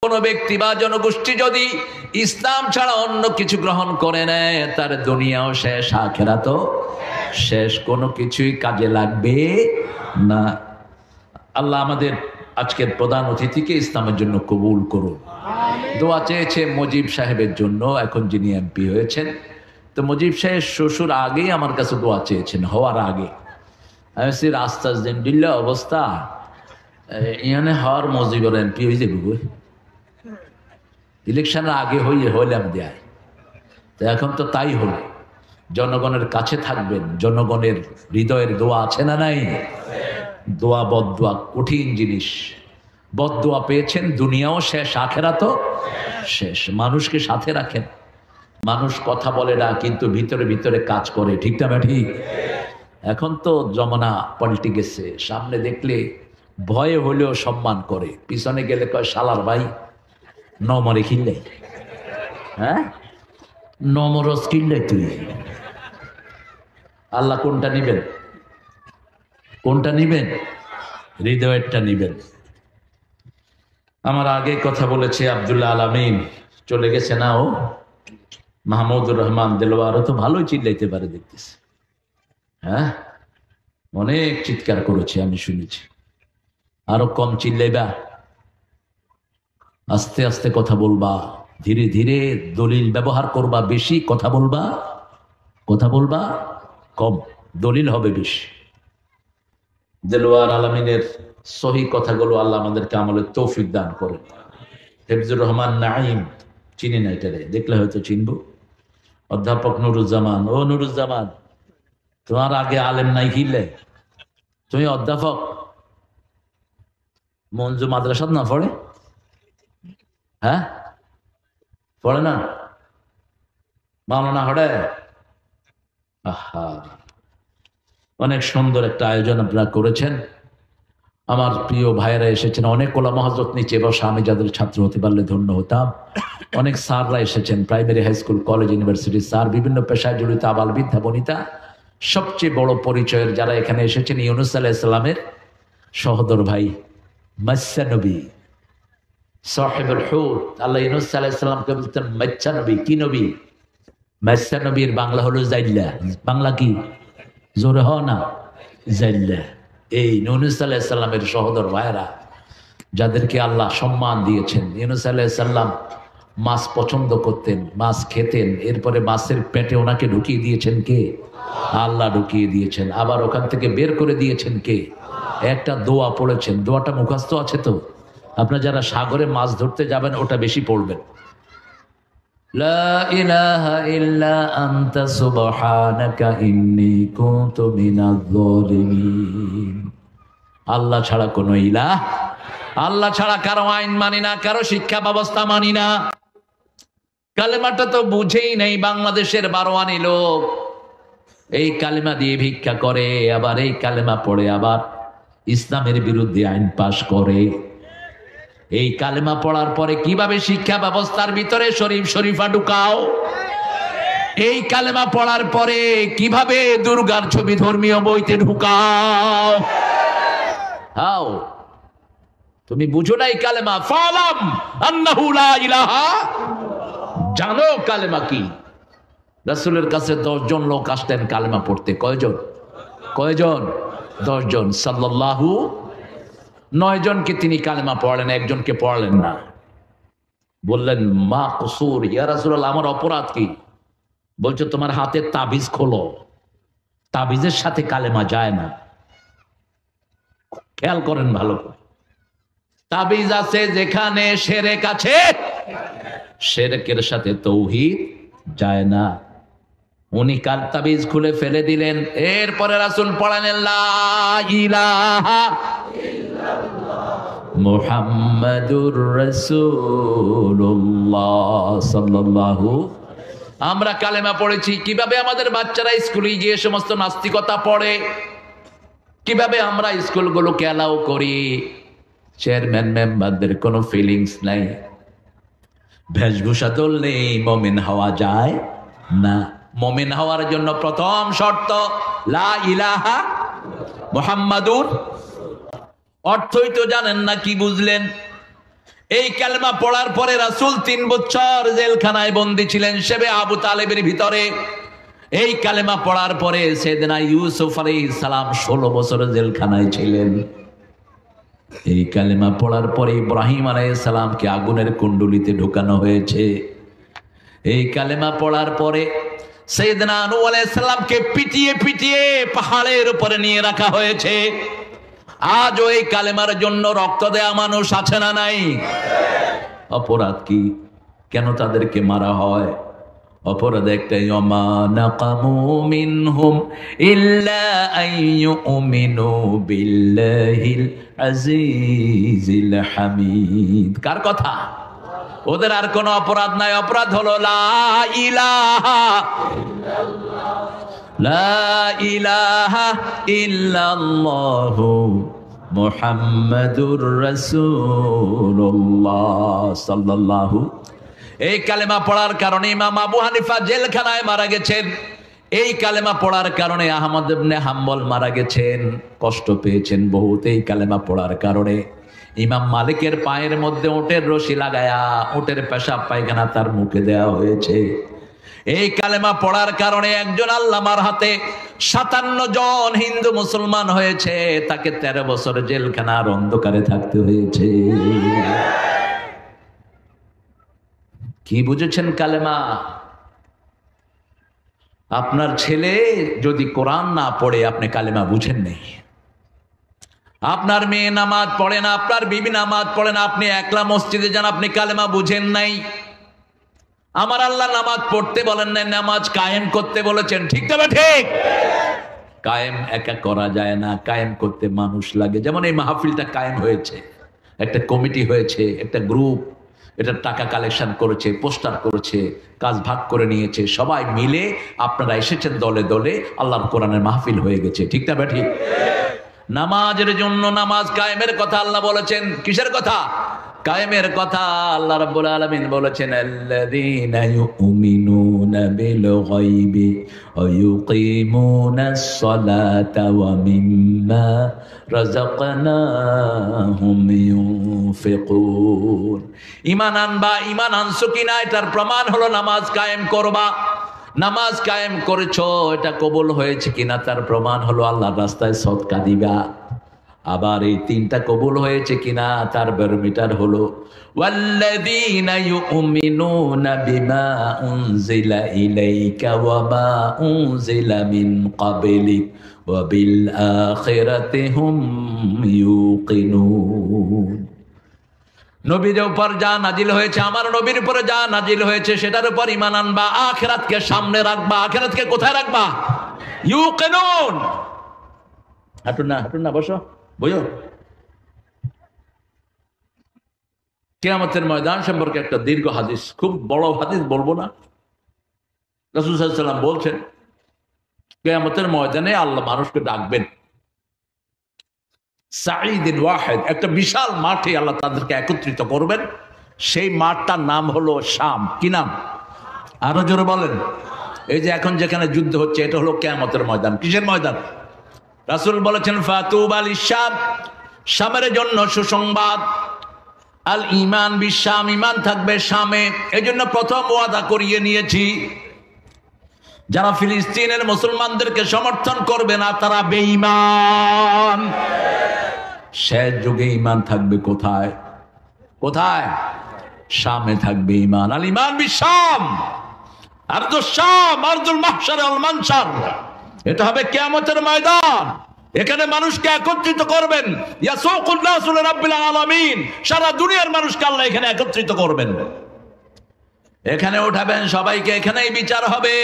কোনো ব্যক্তি বা জনগোষ্ঠী যদি ইসলাম ছাড়া অন্য কিছু গ্রহণ করে নেয়, তার দুনিয়াও শেষ, আখিরাতও শেষ, কোনো কিছুই কাজে লাগবে না। আল্লাহ আমাদের আজকের প্রধান অতিথিকে ইসলামের জন্য কবুল করুন। দোয়া চেয়েছে মুজিব সাহেবের জন্য, এখন যিনি এমপি হয়েছেন। তো মুজিব সাহেব শ্বশুর আগেই আমার কাছে দোয়া চেয়েছেন, হওয়ার আগে। আমি সে রাস্তা দিল্লা অবস্থা এখানে হওয়ার মুজিবর এমপি হয়ে যাবে, ইলেকশনের আগে হইলাম দেয়। তো এখন তো তাই হলো, জনগণের কাছে থাকবেন, জনগণের হৃদয়ের দোয়া আছে না নাই? দোয়া বদদোয়া কঠিন জিনিস। বদদোয়া পেয়েছেন, দুনিয়াও শেষ, আখিরাতও শেষ। মানুষকে সাথে রাখেন। মানুষ কথা বলে না, কিন্তু ভিতরে ভিতরে কাজ করে, ঠিক না ঠিক? এখন তো জমানা পাল্টে গেছে, সামনে দেখলে ভয়ে হলেও সম্মান করে, পিছনে গেলে কয় শালার ভাই নমরে কিনলে, হ্যাঁ নমরস কিনলে তুই। আল্লাহ কোনটা নিবেন? কোনটা নিবেন? হৃদয়েরটা নিবেন। আমার আগে কথা বলেছে আব্দুল্লাহ আলামিন, চলে গেছে না ও? মাহমুদুর রহমান দেলোয়ারও তো ভালোই চিল্লাইতে পারে দেখতেছি, হ্যাঁ অনেক চিৎকার করেছে আমি শুনেছি। আরো কম চিল্লাইবা, আস্তে আস্তে কথা বলবা, ধীরে ধীরে দলিল ব্যবহার করবা, বেশি কথা বলবা, কথা বলবা কম, দলিল হবে বেশি। দেলোয়ার আলামিনের সহি কথাগুলো আল্লাহ আমাদেরকে আমলের তৌফিক দান করেন। হেফজুর রহমান নাঈম, চিনি না এটারে, দেখলে হয়তো চিনবো। অধ্যাপক নুরুজ্জামান, ও নুরুজ্জামান তোমার আগে আলেম নাই কিনলে, তুমি অধ্যাপক। মঞ্জু মাদ্রাসাত না পড়ে? হ্যাঁ পড়ে না? মাওলানা হড়ে? আহা, অনেক সুন্দর একটা আয়োজন আপনারা করেছেন। আমার প্রিয় ভাইয়েরা এসেছেন, অনেক ওলামা হযরত নিচে বসা, আমি যাদের ছাত্র হতে পারলে ধন্য হতাম। অনেক স্যাররা এসেছেন, primary, high school, college, university sir, বিভিন্ন পেশায় জড়িত আবাল বৃদ্ধা বনিতা। সবচেয়ে বড় পরিচয়ের যারা এখানে এসেছেন, ইউনূস আলাইহিস সালামের সহোদর ভাই মাচ্চা নবী, সাহেবুল হুত। আল্লাহ ইউনূস আলাইহিস সালামকে বলতেন মাচ্চা নবী। কি নবী? মাচ্চা নবীর বাংলা হলো জাইল্লা। বাংলা কি? জোরে হ না, জাইল্লা। এই ইউনূস আলাইহিস সালামের সহোদর ভাইরা, যাদেরকে আল্লাহ সম্মান দিয়েছেন। ইউনূস আলাইহিস সালাম মাছ পছন্দ করতেন, মাছ খেতেন, এরপরে মাছের পেটে ওনাকে ঢুকিয়ে দিয়েছেন কে? আল্লাহ ঢুকিয়ে দিয়েছেন। আবার ওখান থেকে বের করে দিয়েছেন কে? একটা দোয়া পড়েছেন, দোয়াটা মুখস্থ আছে তো? আপনারা যারা সাগরে মাছ ধরতে যাবেন ওটা বেশি পড়বেন। লা ইলাহা ইল্লা আনতা সুবহানাকা ইন্নী কুনতু মিনাজ জালিমিন। আল্লাহ ছাড়া কোনো ইলাহ, আল্লাহ ছাড়া কারো আইন মানি না, কারো শিক্ষা ব্যবস্থা মানি না। কালেমাটা তো বুঝেই নেই। বাংলাদেশের বারোয়ানি লোক এই কালেমা দিয়ে ভিক্ষা করে, আবার এই কালেমা পড়ে আবার ইসলামের বিরুদ্ধে আইন পাশ করে। এই কালেমা পড়ার পরে কিভাবে শিক্ষা ব্যবস্থার ভিতরে শরীফ শরীফা ঢুকাও? এই কালেমা পড়ার পরে কিভাবে দুর্গার ছবি ধর্মীয় বইতে ঢুকাও? হাও তুমি বুঝো না এই কালেমা? ফালাম আন্নাহু লা ইলাহা, জানো কালেমা কি? রাসূলের কাছে 10 জন লোক আসতেন কালেমা পড়তে। কয়জন? কয়জন? 10 জন। সাল্লাল্লাহু 9 জনকে তিনি কালেমা পড়লেন, একজনকে পড়লেন না। বললেন মা কুসুর, ইয়া রাসূলুল্লাহ আমার অপরাধ কি? বলছে তোমার হাতে তাবিজ খোলো, তাবিজের সাথে কালেমা যায় না। খেয়াল করেন ভালো করে, তাবিজ আছে যেখানে শিরক আছে, শিরকের সাথে তাওহীদ যায় না। উনি কাল তাবিজ খুলে ফেলে দিলেন। এরপরে রাসূল পড়ালেন লা ইলাহা মুহাম্মাদুর রাসূলুল্লাহ সাল্লাল্লাহু। আমরা কালেমা পড়েছি, কিভাবে আমাদের বাচ্চারা স্কুলে গিয়ে সমস্ত নাস্তিকতা পড়ে, কিভাবে আমরা স্কুলগুলোকে অ্যালাউ করি। চেয়ারম্যান মেম্বারদের কোনো ফিলিংস নাই, বেশভূষা ধরলেই মুমিন হওয়া যায় না। মুমিন হওয়ার জন্য প্রথম শর্ত লা ইলাহা মুহাম্মাদুর। অর্থই তো জানেন না, কি বুঝলেন? এই কালেমা পড়ার পরে রাসূল 3 বছর জেলখানায় বন্দী ছিলেন শেবে আবু তালেবের ভিতরে। এই কালেমা পড়ার পরে সাইয়েদনা ইউসুফ আলাইহিস সালাম 16 বছর জেলখানায় ছিলেন। এই কালেমা পড়ার পরে ইব্রাহিম আলাইহিস সালামকে আগুনের কুণ্ডুলিতে ঢোকানো হয়েছে। এই কালেমা পড়ার পরে সাইয়েদনা নূহ আলাইহিস সালামকে পিটিয়ে পিটিয়ে পাহাড়ের উপরে নিয়ে রাখা হয়েছে। আজও এই কালেমার জন্য রক্ত দেয়া মানুষ আছে না নাই? অপরাধ কি? কেন তাদেরকে মারা হয়? অপরাধ একটাই, ওমা নাকামু মিনহুম ইল্লা আইয়ুমিনু বিল্লাহিল আজিজিল হামিদ। কার কথা? ওদের আর কোনো অপরাধ নাই। অপরাধ হলো লা ইলাহা ইল্লাল্লাহ, লা ইলাহা ইল্লাল্লাহু মুহাম্মাদুর রাসূলুল্লাহ সাল্লাল্লাহু। এই কালেমা পড়ার কারণে ইমাম আবু হানিফা জেলখানায় মারা গেছেন। এই কালেমা পড়ার কারণে আহমদ ইবনে হাম্বল মারা গেছেন, কষ্ট পেয়েছেন বহুত এই কালেমা পড়ার কারণে। ইমাম মালিকের পায়ের মধ্যে উটের রশি লাগায়া উটের পেশাব পায়খানা তার মুখে দেওয়া হয়েছে। এই কালেমা পড়ার কারণে একজন আল্লামার হাতে 57 জন হিন্দু মুসলমান হয়েছে, তাকে 13 বছর জেলখানার অন্ধকারে থাকতে হয়েছে। কি বুঝেছেন কালেমা? আপনার ছেলে যদি কোরআন না পড়ে আপনি কালেমা বুঝেন নেই। আপনার মেয়ে নামাজ পড়ে না, আপনার বিবি নামাজ পড়ে না, আপনি একলা মসজিদে যান, আপনি কালেমা বুঝেন নাই। আমার আল্লাহ নামাজ পড়তে বলেন নাই, নামাজ কায়েম করতে বলেছেন। ঠিক তবে ঠিক। কায়েম একা করা যায় না, কায়েম করতে মানুষ লাগে। যেমন এই মাহফিলটা কায়েম হয়েছে, একটা কমিটি হয়েছে, একটা গ্রুপ এটা টাকা কালেকশন করেছে, পোস্টার করেছে, কাজ ভাগ করে নিয়েছে, সবাই মিলে আপনারা এসেছেন দলে দলে, আল্লাহর কোরআনের মাহফিল হয়ে গেছে। ঠিক না ঠিক? নামাজের জন্য নামাজ কায়েমের কথা আল্লাহ বলেছেন। কিসের কথা? কায়েমের কথা। আল্লাহ রাব্বুল আলামিন বলেছেন, আল্লাযীনা ইউমিনুনা বিল গায়বি ওয়া ইউকিমুনাস সালাতা ওয়া মিম্মা রাযাকনাহুম ইউনফিকুন। ঈমান আনবা, ঈমান আনছো কিনা এটার প্রমাণ হলো নামাজ কায়েম করবা। নামাজ কায়েম করেছো, এটা কবুল হয়েছে কিনা তার প্রমাণ হলো আল্লাহর রাস্তায় সদকা দিবা। আবার এই 3টা কবুল হয়েছে কিনা তার ব্যারোমিটার হলো ওয়াল্লাযীনা ইউমিনুনা বিমা উনজিলা ইলাইকা ওয়া মা উনজিলা মিন ক্বাবলিক ওয়া বিল আখিরাতি হুম ইউকিনুন। নবীর উপর যা নাজিল হয়েছে, আমার নবীর উপরে যা নাজিল হয়েছে সেটার উপর ঈমান আনবা, আখিরাতকে সামনে রাখবা। আখিরাতকে কোথায় রাখবা? ইউকিনুন। হাঁটুন না, বসো, বইও। কিয়ামতের ময়দান সম্পর্কে একটা দীর্ঘ হাদিস, খুব বড় হাদিস বলবো না। রাসূল সাল্লাল্লাহু আলাইহি ওয়াসাল্লাম বলছেন, কিয়ামতের ময়দানে আল্লাহ মানুষকে ডাকবেন সাঈদিন ওয়াহিদ, একটা বিশাল মাঠে আল্লাহ তাদেরকে একত্রিত করবেন। সেই মাঠটার নাম হলো শাম। কি নাম? আরো জোরে বলেন। এই যে এখন যেখানে যুদ্ধ হচ্ছে এটা হলো কিয়ামতের ময়দান। কিসের ময়দান? রাসূল বলেছেন, ফাতুবা লিশাম, শামের জন্য সুসংবাদ। আল ঈমান বিশাম, ঈমান থাকবে শামে। এজন্য প্রথম ওয়াদা করিয়ে নিয়েছি, যারা ফিলিস্তিনের মুসলমানদেরকে সমর্থন করবে না তারা বেঈমান। শেষ যুগে ঈমান থাকবে কোথায়? কোথায়? শামে থাকবে ঈমান। আল ঈমান বিশাম, আরদুশ শাম, আরদুল মাহশার ওয়াল মানশার। এটা হবে কিয়ামতের ময়দান। এখানে মানুষকে একত্রিত করবেন। ইয়াসুকুন নাসু লিরাব্বিল আলামিন, সারা দুনিয়ার মানুষকে আল্লাহ এখানে একত্রিত করবেন। এখানে উঠাবেন সবাইকে, এখানেই বিচার হবে।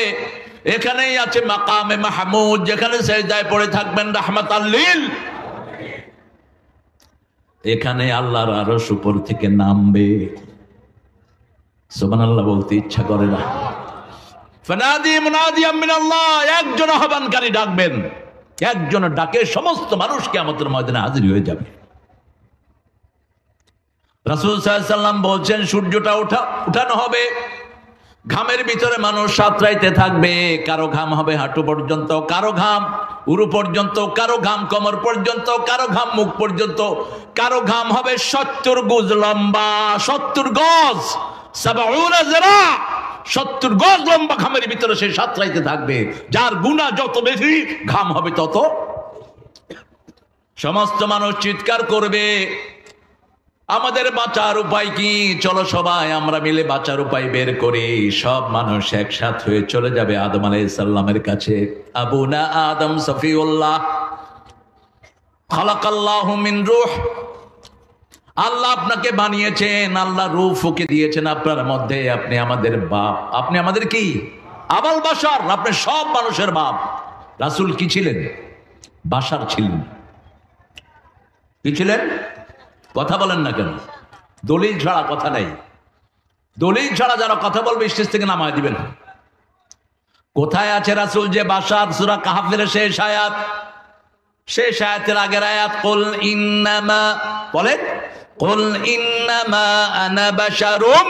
এখানেই আছে মাকামে মাহমুদ, যেখানে সেজদায় পড়ে থাকবেন রাহমাতাল লিল। এখানে আল্লাহর আরশ উপর থেকে নামবে। সুবহানাল্লাহ বলতে ইচ্ছা করে না। ফানাদি মুনাদিয়াম মিনাল্লাহ, একজন আহ্বানকারী ডাকবেন। একজন ডাকে সমস্ত মানুষ কিয়ামতের ময়দানে হাজির হয়ে যাবে। রাসূল সাল্লাল্লাহু আলাইহি ওয়াসাল্লাম বলছেন, সূর্যটা উঠানো হবে, ঘামের ভিতরে মানুষ সাঁতরাইতে থাকবে। কারো ঘাম হবে হাঁটু পর্যন্ত, কারো ঘাম উরু পর্যন্ত, কারো ঘাম কোমর পর্যন্ত, কারো ঘাম মুখ পর্যন্ত, কারো ঘাম হবে 70 গজ লম্বা, 70 গজ, 70 গজ লম্বা ঘামের ভিতরে সে সাঁতরাইতে থাকবে। যার গুনাহ যত বেশি ঘাম হবে তত। সমস্ত মানুষ চিৎকার করবে, আমাদের বাঁচার উপায় কি? চলো সবাই আমরা মিলে বাঁচার উপায় বের করি। সব মানুষ একসাথ হয়ে চলে যাবে আদম আলাইহিস সালামের কাছে। আবুনা আদম সফিউল্লাহ খালাকাল্লাহু মিন রূহ, আল্লাহ আপনাকে বানিয়েছেন, আল্লাহ রূহ ফুঁকে দিয়েছেন আপনার মধ্যে। আপনি আমাদের বাপ, আপনি আমাদের কি? আবাল বাশার, আপনি সব মানুষের বাপ। রাসূল কি ছিলেন? বাশার ছিলেন। কি ছিলেন? কথা বলেন না কেন? দলিল ছাড়া কথা নাই। দলিল ছাড়া যারা কথা বলবে স্টেজ থেকে নামায় দিবেন। কোথায় আছে রাসূল যে বাশার? সূরা কাহফের শেষ আয়াত, শেষ আয়াতের আগের আয়াত, কুল ইন্নামা, বলেন কুল ইন্নামা আনা বাশারুম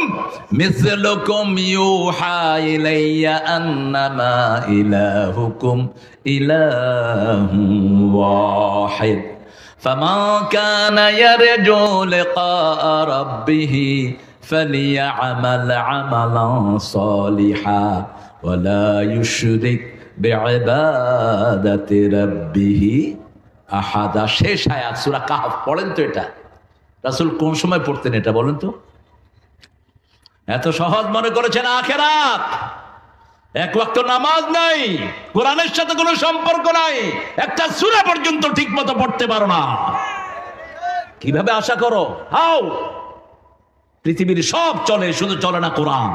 মিসলুকুম ইউহা ইলাইয়া আন্নামা ইলাহুকুম ইলাহুন ওয়াহিদ فمن كان يرجو لقاء ربه فليعمل عملا صالحا ولا يشرك بعبادة ربه أحدا। শেষ আয়াত সূরা কাহফ। পড়েন তো এটা। রাসূল কোন সময় পড়তেন এটা বলেন তো? এত সহজ মনে করেছেন আখিরাত? এক ওয়াক্ত নামাজ নাই, কোরআনের সাথে কোনো সম্পর্ক নাই, একটা সূরা পর্যন্ত ঠিক মতো পড়তে পারো না, কিভাবে আশা করো? হাও পৃথিবীর সব চলে, শুধু চলে না কোরআন।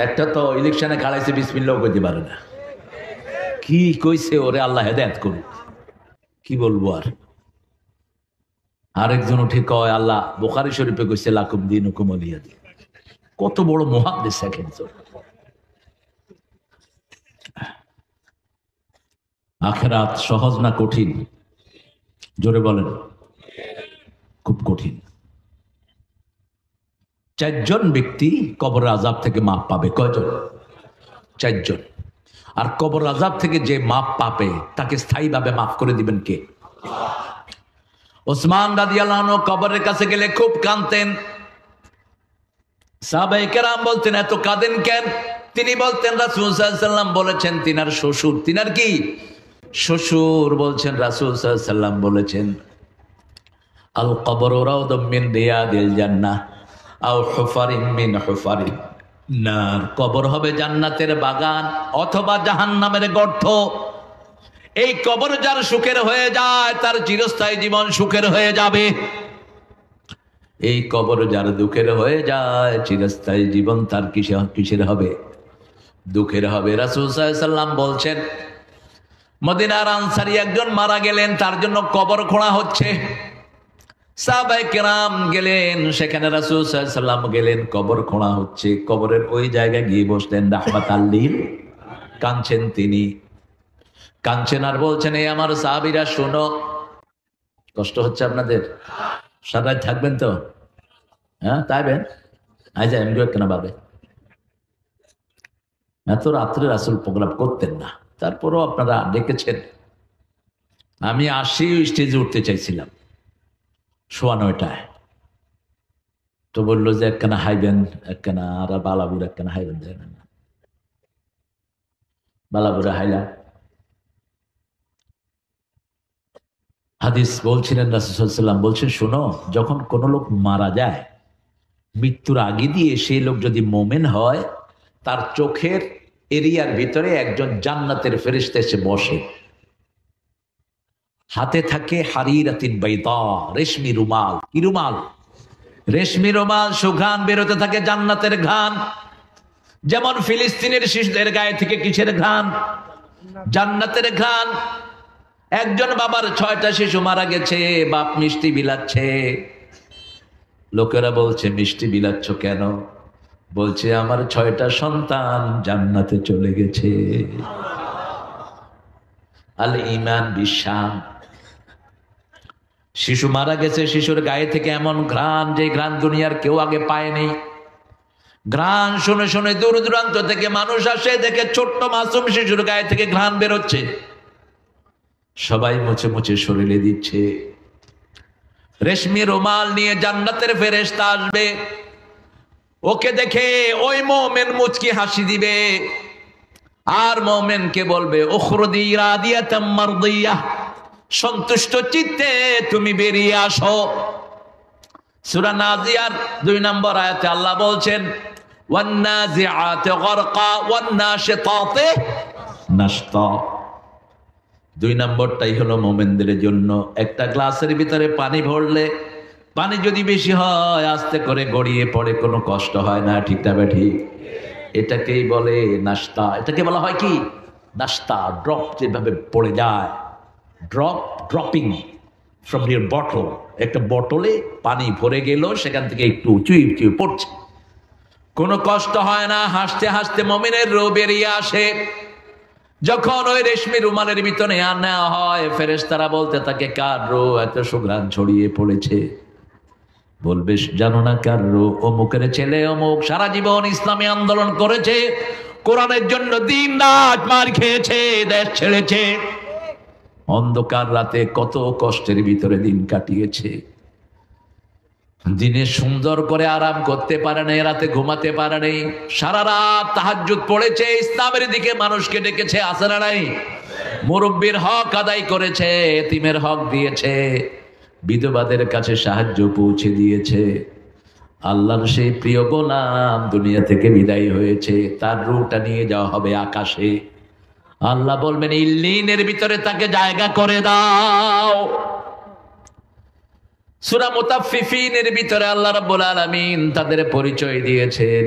একটা তো ইলেকশনে খাড়াইছে, বিসমিল্লাহ কইতে পারে না। কি কইছে ওরে আল্লাহ হেদায়েত করুক। কি বলবো আর? আরেকজন উঠে কয় আল্লাহ বুখারী শরীফে কইছে লাকুম দীনুকুম ওয়ালিয়া দিন। কত বড় মুহাদ্দিস একজন। আখিরাত সহজ না কঠিন? জোরে বলেন। খুব কঠিন। 4 জন ব্যক্তি কবরের আযাব থেকে মাপ পাবে। কয়জন? 4 জন। আর কবর আযাব থেকে যে মাপ পাবে তাকে স্থায়ীভাবে মাফ করে দিবেন কে? ওসমান রাদিয়াল্লাহু আনহু কবরের কাছে গেলে খুব কাঁদতেন। সাহাবায়ে কেরাম বলতেন এত কাঁদেন কেন? তিনি বলতেন রাসূল সাল্লাল্লাহু আলাইহি ওয়াসাল্লাম বলেছেন তিনার শ্বশুর, তিনার কি শ্বশুর বলছেন, রাসূল সাল্লাল্লাহু আলাইহি ওয়াসাল্লাম বলেছেন আল কবরু রাউদুম মিন রিয়াদিল জান্নাহ আও হুফারিন মিন হুফারিন নার। কবর হবে জান্নাতের বাগান অথবা জাহান্নামের গর্ত। এই কবর যার সুখের হয়ে যায় তার চিরস্থায়ী জীবন সুখের হয়ে যাবে। এই কবর যার দুঃখের হয়ে যায় চিরস্থায়ী জীবন তার কিসের হবে? দুঃখের হবে। রাসূল সাল্লাল্লাহু আলাইহি ওয়াসাল্লাম বলছেন মদিনার আনসারী একজন মারা গেলেন, তার জন্য কবর খোঁড়া হচ্ছে। সাহাবায়ে কেরাম গেলেন, সেখানে রাসূল সাল্লাল্লাহু আলাইহি ওয়াসাল্লাম গেলেন, কবর খোঁড়া হচ্ছে। কবরের ওই জায়গায় গিয়ে বসলেন, রাহমাতাল লিল, কাঁদছেন তিনি। কাঁদছেন আর বলছেন এই আমার সাহাবীরা শোনো। কষ্ট হচ্ছে আপনাদের? সারাই থাকবেন তো? হ্যাঁ তাইবেন আজ এনজয় কেন পাবে? এত রাত্রে রাসূল প্রোগ্রাম করতেন না, তারপরও আপনারা ডেকেছেন। আমি স্টেজে উঠতে চাইছিলাম 9:15 তো বললো যে একখানা হাইবেন, একখানা আর বালাবুর একখানা হাইবেন। দেখেন না বালাবুরে হাইলাম। হাদিস বলছিলেন রাসূল সাল্লাল্লাহু আলাইহি ওয়াসাল্লাম বলছেন শোনো, যখন কোন লোক মারা যায় মৃত্যুর আগে দিয়ে সেই লোক যদি মোমেন হয় তার চোখের এরিয়ার ভিতরে একজন জান্নাতের ফেরেশতা এসে বসে। হাতে থাকে হারিরাতিন বাইদা, রেশমি রুমাল। কি রুমাল? রেশমি রুমাল। সুঘ্রাণ বেরোতে থাকে জান্নাতের ঘ্রাণ। যেমন ফিলিস্তিনের শিশুদের গায়ে থেকে কিসের ঘ্রাণ? জান্নাতের ঘ্রাণ। একজন বাবার 6টা শিশু মারা গেছে, বাপ মিষ্টি বিলাচ্ছে। লোকেরা বলছে মিষ্টি বিলাচ্ছ কেন? বলছে আমার 6টা সন্তান জান্নাতে চলে গেছে। আল ঈমান বিশাম। শিশু মারা গেছে, শিশুর গায়ে থেকে এমন ঘ্রাণ যে ঘ্রাণ দুনিয়ার কেউ আগে পায়নি। ঘ্রাণ শুনে শুনে দূর দূরান্ত থেকে মানুষ আসে, দেখে ছোট্ট মাসুম শিশুর গায়ে থেকে ঘ্রাণ বেরোচ্ছে, সবাই মুছে মুছে শরীরে দিচ্ছে। রেশমি রুমাল নিয়ে জান্নাতের ফেরেশতা আসবে, ওকে দেখে ওই মুমিন মুচকি হাসি দিবে, আর মুমিনকে বলবে উখরুদি রাদিয়াতাম মারদিয়াহ, সন্তুষ্ট চিত্তে তুমি বেরিয়ে আসো। সূরা নাজিয়ার 2 নম্বর আয়াতে আল্লাহ বলছেন ওয়ান্নাজিআতি গরকা ওয়ান্নাশিতাতি নাশতা। 2 নম্বরটাই হলো মুমিনদের জন্য। একটা গ্লাসের ভিতরে পানি ভরলে পানি যদি বেশি হয় আস্তে করে গড়িয়ে পড়ে, কোনো কষ্ট হয় না, ঠিক না ঠিক? এটাকেই বলে নাশতা। এটাকে বলা হয় কি? নাশতা। ড্রপ যেভাবে পড়ে যায়, ড্রপিং ফ্রম ইউর বটল। একটা বটলে পানি ভরে গেল, সেখান থেকে একটু চুই চুই পড়ছে, কোনো কষ্ট হয় না। হাসতে হাসতে মুমিনের রূহ বেরিয়ে আসে। যখন ওই রেশমি রুমালের ভিতরে আনা হয়, ফেরেশতারা বলতে থাকে কার রূহ এত সুঘ্রাণ ছড়িয়ে পড়েছে? বলবে জানো না কার রূহ? অমুকের ছেলে অমুক, সারা জীবন ইসলামী আন্দোলন করেছে, কোরআনের জন্য দিন রাত মার খেয়েছে, দেশ ছেড়েছে, অন্ধকার রাতে কত কষ্টের ভিতরে দিন কাটিয়েছে, দিনে সুন্দর করে আরাম করতে পারে নাই, রাতে ঘুমাতে পারে নাই, সারা রাত তাহাজ্জুদ পড়েছে, ইসলামের দিকে মানুষকে ডেকেছে, আছে না নাই? মুরব্বির হক আদায় করেছে, এতিমের হক দিয়েছে, বিধবাদের কাছে সাহায্য পৌঁছে দিয়েছে। আল্লাহর সেই প্রিয় গোলাম দুনিয়া থেকে বিদায় হয়েছে, তার রূহটা নিয়ে যাওয়া হবে আকাশে। আল্লাহ বলবেন ইল্লিনের ভিতরে তাকে জায়গা করে দাও। সূরা মুতাফফিফিনের ভিতরে আল্লাহ রাব্বুল আলামিন তাদের পরিচয় দিয়েছেন,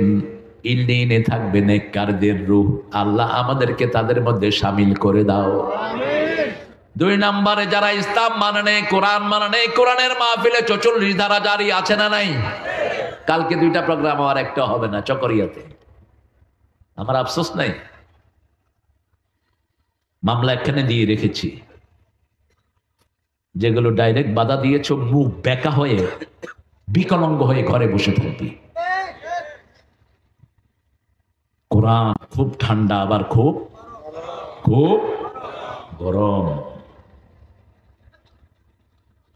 ইল্লিনে থাকবে নেককারদের রূহ। আল্লাহ আমাদেরকে তাদের মধ্যে শামিল করে দাও, আমিন। 2 নম্বরে যারা ইসলাম মানে নেই, কোরআন মানে নেই, কোরআনের মাহফিলে 44 ধারা জারি আছে না নাই? কালকে 2টা প্রোগ্রাম, আর একটা হবে না চকরিয়াতে। আমার আফসোস নাই, মামলা এখানে দিয়ে রেখেছি, যেগুলো ডাইরেক্ট বাধা দিয়েছ মুখ বেকা হয়ে বিকলাঙ্গ হয়ে ঘরে বসে থাকবি। কোরআন খুব ঠান্ডা, আবার খুব খুব গরম।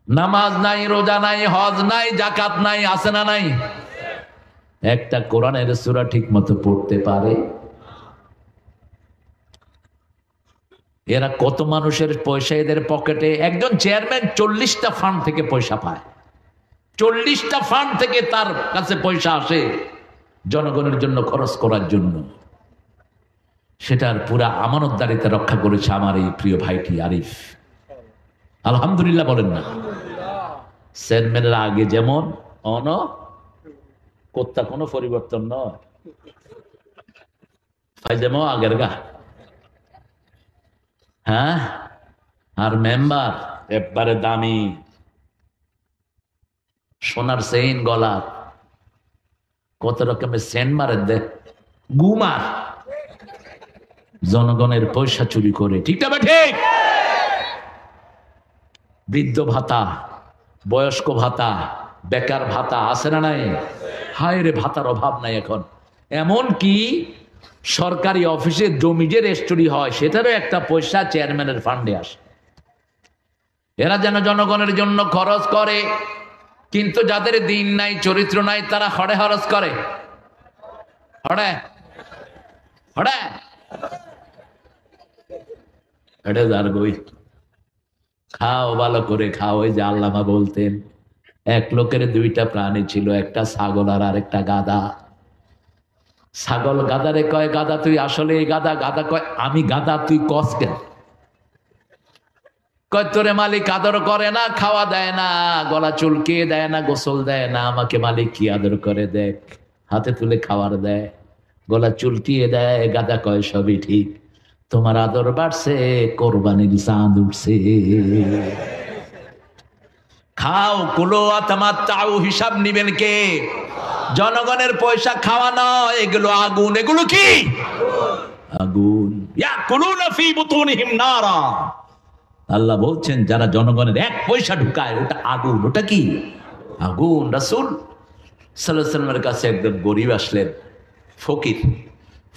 নামাজ নাই, রোজা নাই, হজ নাই, জাকাত নাই, আছে না নাই? একটা কোরআনের সূরা ঠিক মতো পড়তে পারে? এরা কত মানুষের পয়সা এদের পকেটে। একজন চেয়ারম্যান 40টা ফান্ড থেকে পয়সা পায়, 40টা ফান্ড থেকে তার কাছে পয়সা আসে জনগণের জন্য খরচ করার জন্য। সেটার পুরা আমানতদারিতা রক্ষা করেছে আমার এই প্রিয় ভাইটি আরিফ। আলহামদুলিল্লাহ বলেন না? চেয়ারম্যানের আগে যেমন কোত্তা কোনো পরিবর্তন নয়, ফাইজামা আগের গা। হ্যাঁ, আর মেম্বার একবারে দামি, সোনার চেইন গলা, কত রকমের সেন্ট মারে দে, গুমার, জনগণের পয়সা চুরি করে, ঠিক না ঠিক? বৃদ্ধ ভাতা, বয়স্ক ভাতা, বেকার ভাতা, আছে না নাই? হায় রে, ভাতার অভাব নাই এখন। এমন কি সরকারি অফিসে জমি যে রেজিস্ট্রি হয়, সেটারও একটা পয়সা চেয়ারম্যানের ফান্ডে আসে। এরা যেন জনগণের জন্য খরচ করে, কিন্তু যাদের দিন নাই, চরিত্র নাই, তারা হড়ে খরচ করে। হড়ে হড়ে হড়ে যার গই খাও, ভালো করে খাও। ওই যে আল্লামা বলতেন, এক লোকের 2টা প্রাণী ছিল, একটা ছাগল আর আরেকটা গাধা। ছাগল গাধারে কয়, গাধা তুই আসলে গাধা? গাধা কয়, আমি গাধা, তুই কস কেন? কয়, তোরে মালিক আদর করে না, খাওয়া দেয় না, গলা চুলকিয়ে দেয় না, গোসল দেয় না, আমাকে মালিক কি আদর করে দেখ, হাতে তুলে খাবার দেয়, গলা চুলকিয়ে দেয়। গাধা কয়, সবই ঠিক, তোমার আদর বাড়ছে, কোরবানির চাঁদ উঠছে। খাও, কুলো আতামাত্তাউ, হিসাব নিবেন কে? জনগণের পয়সা খাওয়া নয়, এগুলো আগুন। এগুলো কি? আগুন। ইয়াকুলুনা ফি বুতুনিহিম নারা। আল্লাহ বলছেন যারা জনগণের 1 পয়সা ঢুকায়, ওটা আগুন। ওটা কি? আগুন। রাসূল সাল্লাল্লাহু আলাইহি ওয়াসাল্লামের কাছে একজন গরীব আসলেন, ফকির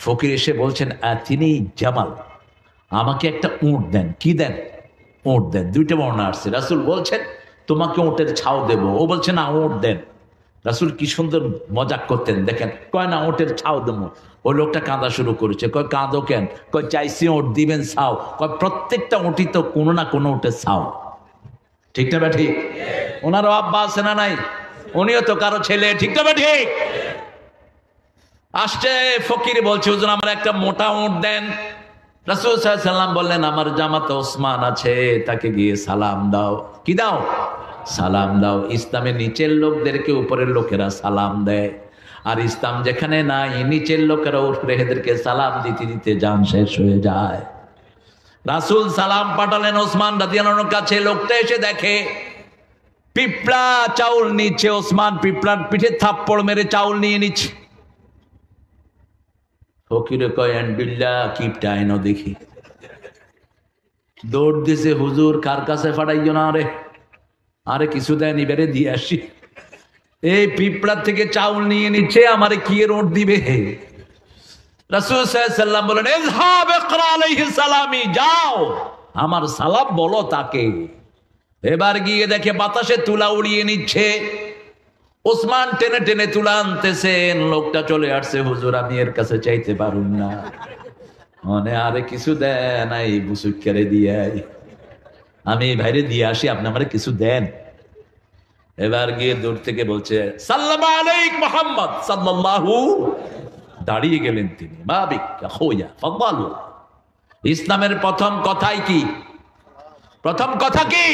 ফকির এসে বলছেন তিনি জামাল, আমাকে একটা উট দেন। কি দেন? উট দেন। দুইটা বর্ণনা আসছে। রাসূল বলছেন তোমাকে উটের ছাও দেব। ও বলছে না, উট দেন। রাসূল কি সুন্দর মজাক করতেন দেখেন। কয় না, উটের ছাও দেবো। ওই লোকটা কাঁদা শুরু করেছে। কয় কাঁদো কেন? কয় চাইছি উট, দিবেন ছাও। কয় প্রত্যেকটা উটই তো কোনো না কোনো উটের ছাও। ঠিক না বা ঠিক? ওনারও আব্বা আছে না নাই? উনিও তো কারো ছেলে। ঠিক না বা ঠিক? আসছে ফকির বলছে হুজুর আমার একটা মোটা উট দেন। রাসূল সাল্লাল্লাহু আলাইহি ওয়াসাল্লাম বললেন আমার জামাতে ওসমান আছে, তাকে গিয়ে সালাম দাও। কি দাও? সালাম দাও। ইসলামের নিচের লোকদেরকে উপরের লোকেরা সালাম দেয়, আর ইসলাম যেখানে নাই নিচের লোকেরা উপরেদেরকে সালাম দিতে দিতে জান শেষ হয়ে যায়। রাসূল সালাম পাঠালেন ওসমান রাদিয়াল্লাহু আনহুর কাছে। লোকটা এসে দেখে পিঁপড়া চাউল নিচ্ছে। ওসমান পিঁপড়ার পিঠে থাপ্পড় মেরে চাউল নিয়ে নিচ্ছে। ফকিরে কয় আলহামদুলিল্লাহ, কিপটা আইনো দেখি। দৌড় দিছে, হুজুর কার কাছে ফাটাইও না রে, আরে কিছু দেন এবারে দিয়ে আসি। এই পিঁপড়া থেকে চাউল নিয়ে নিচ্ছে, আমারে কি রোট দিবে? রাসূল সাল্লাল্লাহু আলাইহি ওয়াসাল্লাম বলেন ইযহাব ইকরা আলাইহিস সালামি, যাও আমার সালাম বলো তাকে। এবার গিয়ে দেখে বাতাসে তুলা উড়িয়ে নিচ্ছে। ওসমান টেনে টেনে তুলা আনতেছেন। লোকটা চলে আসছে, হুজুর আমি এর কাছে চাইতে পারুন না, মানে আরে কিছু দেন, এই বুসুক করে দিয়ে আমি ভাইরে দিয়ে আসি, আপনি আমারে কিছু দেন। এবার গিয়ে দূর থেকে বলছে সাল্লামু আলাইক মুহাম্মদ সাল্লাল্লাহু। দাঁড়িয়ে গেলেন তিনি। মা বিকা খোয়া ফাদালু। ইসলামের প্রথম কথাই কি? প্রথম কথা কি?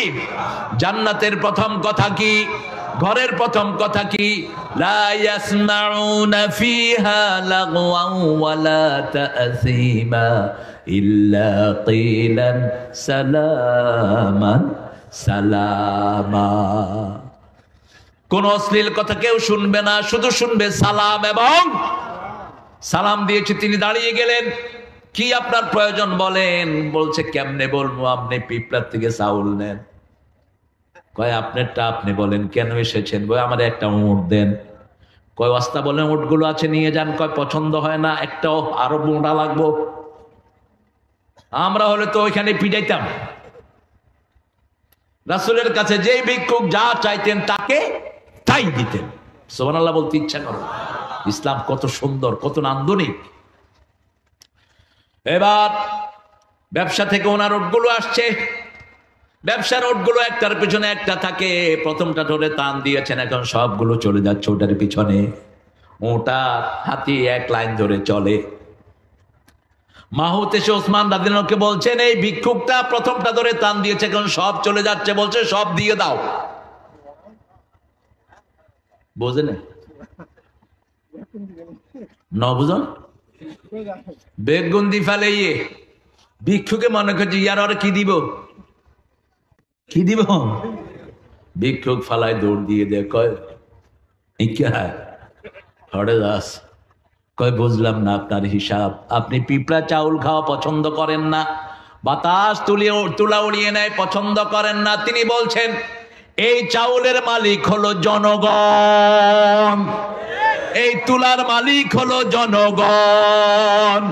জান্নাতের প্রথম কথা কি? ঘরের প্রথম কথা কি? লা ইয়াসমাউনা ফিহা লাগওয়ান ওয়ালা তাসীমা ইল্লা কিলান সালামান সালামা। কোন অশ্লীল কথা কেউ শুনবে না, শুধু শুনবে সালাম এবং সালাম দিয়েছে। তিনি দাঁড়িয়ে গেলেন। কি আপনার প্রয়োজন বলেন? বলছে কেমনে বলবো, আপনি পিঁপড়ার থেকে চাউল নেন। কয় আপনারটা আপনি বলেন, কেন এসেছেন? বই আমার একটা উট দেন। কয় ওয়াস্তা বলেন উটগুলো আছে নিয়ে যান। কয় পছন্দ হয় না, একটাও আরো মোটা লাগবো। আমরা হলে তো ওইখানে পিটাইতাম। রাসূলের কাছে যেই ভিক্ষুক যা চাইতেন তাকে তাই দিতেন। সুবহানাল্লাহ বলতে ইচ্ছা করো। ইসলাম কত সুন্দর, কত নান্দনিক। এবার ব্যবসা থেকে ওনার উটগুলো আসছে। ব্যবসার উটগুলো একটার পিছনে একটা থাকে। প্রথমটা ধরে টান দিয়েছেন, এখন সবগুলো চলে যাচ্ছে ওটার পিছনে। ওটা হাতি এক লাইন ধরে চলে। মাহুত এসে ওসমান রাদিয়াল্লাহু আনহুকে বলছেন এই ভিক্ষুকটা প্রথমটা ধরে টান দিয়েছে, এখন সব চলে যাচ্ছে, বলছে সব দিয়ে দাও। বোঝেন ন বুঝন বেগুন্দি ফেলে ইয়ে ভিক্ষুকে মনে করছে ইয়ার আর কি দিব, কি দিব। ভিক্ষুক ফালায় দৌড় দিয়ে দেয়। কয় হরে দাস, কয় বুঝলাম না আপনার হিসাব। আপনি পিঁপড়া চাউল খাওয়া পছন্দ করেন না, বাতাস তুলা উড়িয়ে নেয় পছন্দ করেন না। তিনি বলছেন এই চাউলের মালিক হলো জনগণ, এই তুলার মালিক হলো জনগণ।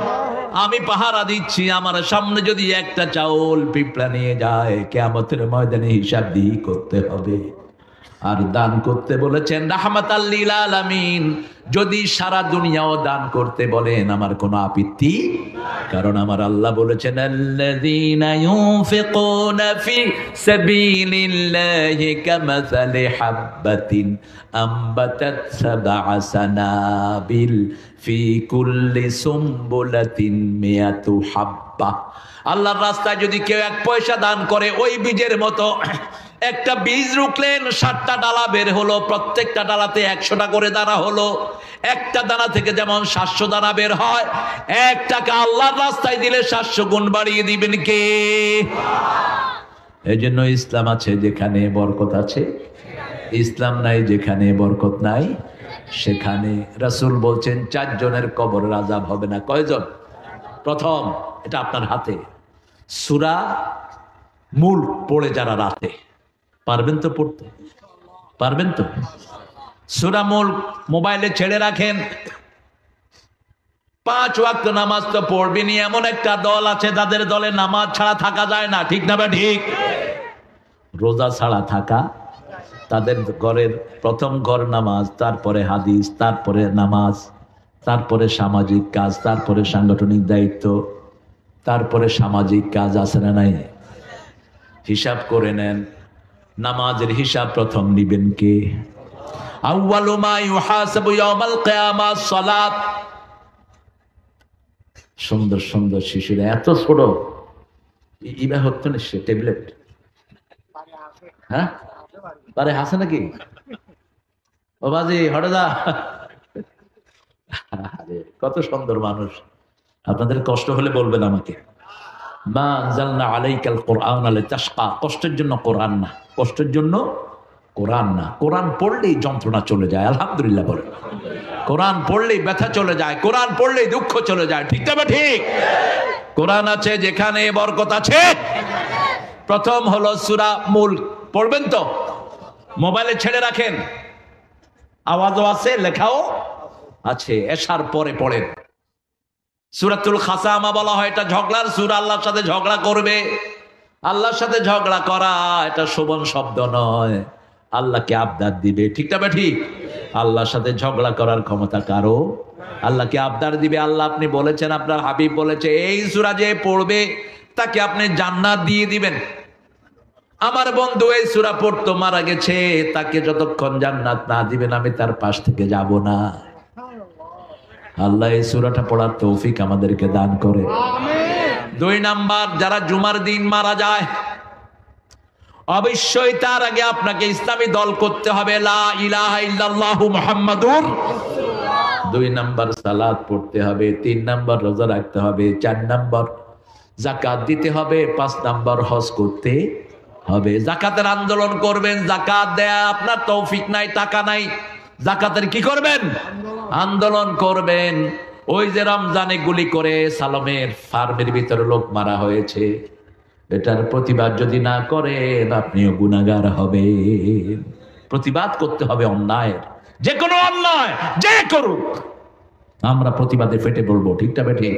আমি পাহারা দিচ্ছি, আমার সামনে যদি একটা চাউল পিঁপড়া নিয়ে যায় কিয়ামতের ময়দানে হিসাব দিয়ে করতে হবে। আর দান করতে বলেছেন রাহমাতাল লিল আলামিন। যদি সারা দুনিয়াও দান করতে বলেন আমার কোনো আপত্তি, কারণ আমার আল্লাহ বলেছেন আল্লাযীনা ইউনফিকুনা ফি সাবিলিল্লাহি কামাসালি হাববাতিন আমবাতাত সাবআ সানাবিল ফি কুল্লি সুমবুলাতিন মিয়াতু হাব্বা। আল্লাহর রাস্তায় যদি কেউ 1 পয়সা দান করে, ওই বীজের মতো একটা বীজ রুকলেন, 7টা ডালা বের হলো, প্রত্যেকটা ডালাতে 100টা করে দানা হলো। একটা দানা থেকে যেমন 700 দানা বের হয়, 1 টাকা আল্লাহর রাস্তায় দিলে 700 গুণ বাড়িয়ে দিবেন কে? এই জন্য ইসলাম আছে যেখানে বরকত আছে, ইসলাম নাই যেখানে বরকত নাই সেখানে। রাসূল বলছেন 4 জনের কবরের আযাব হবে না। কয়জন? প্রথম, এটা আপনার হাতে। সূরা মুলক পড়ে যারা রাতে, পারবেন তো পড়তে? পারবেন তো? সূরা মুলক মোবাইলে ছেড়ে রাখেন, 5 ওয়াক্ত নামাজ তো পড়বেনি, এমন একটা দল আছে যাদের দলে নামাজ ছাড়া থাকা যায় না, ঠিক না? ঠিক। রোজা ছাড়া থাকা, তাদের ঘরের প্রথম ঘর নামাজ, তারপরে হাদিস, তারপরে নামাজ, তারপরে সামাজিক কাজ, তারপরে সাংগঠনিক দায়িত্ব, তারপরে সামাজিক কাজ আছে না নাই? হিসাব করে নেন, নামাজের হিসাব প্রথম নিবেন কে? আউয়ালু মা ইউহাসাবু ইয়াউমাল কিয়ামাহ সালাত। সুন্দর সুন্দর শিশুরা, এত ছোট, ইবা হচ্ছে না সে ট্যাবলেট, হ্যাঁ পারে হাসে নাকি? ও বাজি হটে যা। কত সুন্দর মানুষ। আপনাদের কষ্ট হলে বলবেন আমাকে। মা আনজালনা আলাইকাল কুরআন লিতাশকা, কষ্টের জন্য কোরআন না, কষ্টের জন্য কোরআন না। কোরআন পড়লেই যন্ত্রণা চলে যায়, আলহামদুলিল্লাহ বলেন। কোরআন পড়লেই ব্যথা চলে যায়, কোরআন পড়লেই দুঃখ চলে যায়, ঠিক না? ঠিক। কোরআন আছে যেখানে বরকত আছে। প্রথম হলো সূরা মুলক, পড়বেন তো? মোবাইলে ছেড়ে রাখেন, আওয়াজও আছে, লেখাও আছে। এশার পরে পড়েন। সূরাতুল খাসামা বলা হয়, এটা ঝগড়ার সূরা। আল্লাহর সাথে ঝগড়া করবে, আল্লাহর সাথে ঝগড়া করা এটা শোভন শব্দ নয়, আল্লাহকে আবদার দিবে, ঠিক না? ঠিক। আল্লাহর সাথে ঝগড়া করার ক্ষমতা কারো? আল্লাহকে আবদার দিবে। আল্লাহ আপনি বলেছেন, আপনার হাবিব বলেছে, এই সূরা যে পড়বে তাকে আপনি জান্নাত দিয়ে দিবেন। আমার বন্ধু এই সূরা পড়তো, মারা গেছে, তাকে যতক্ষণ জান্নাত না দিবেন আমি তার পাশ থেকে যাব না। আল্লাহ এই সূরাটা পড়ার তৌফিক আমাদেরকে দান করে। আমিন। 2 নাম্বার, যারা জুমার দিন মারা যায়, অবশ্যই তার আগে আপনাকে ইসলামী দল করতে হবে, লা ইলাহা ইল্লাল্লাহু মুহাম্মাদুর রাসূলুল্লাহ। 2 নাম্বার সালাত পড়তে হবে, 3 নাম্বার রোজা রাখতে হবে, 4 নাম্বার যাকাত দিতে হবে, 5 নাম্বার হজ করতে হবে। যাকাতের আন্দোলন করবেন, যাকাত দেয়া আপনার তৌফিক নাই, টাকা নাই, যাকাতের কি করবেন? আন্দোলন করবেন। ওই যে রমজানে গুলি করে সালমের ফার্মের ভিতরে লোক মারা হয়েছে, এটার প্রতিবাদ যদি না করেন আপনিও গুনাহগার হবেন। প্রতিবাদ করতে হবে অন্যায়ের, যে কোনো অন্যায় যে করুক আমরা প্রতিবাদে ফেটে বলবো, ঠিকটা? ঠিক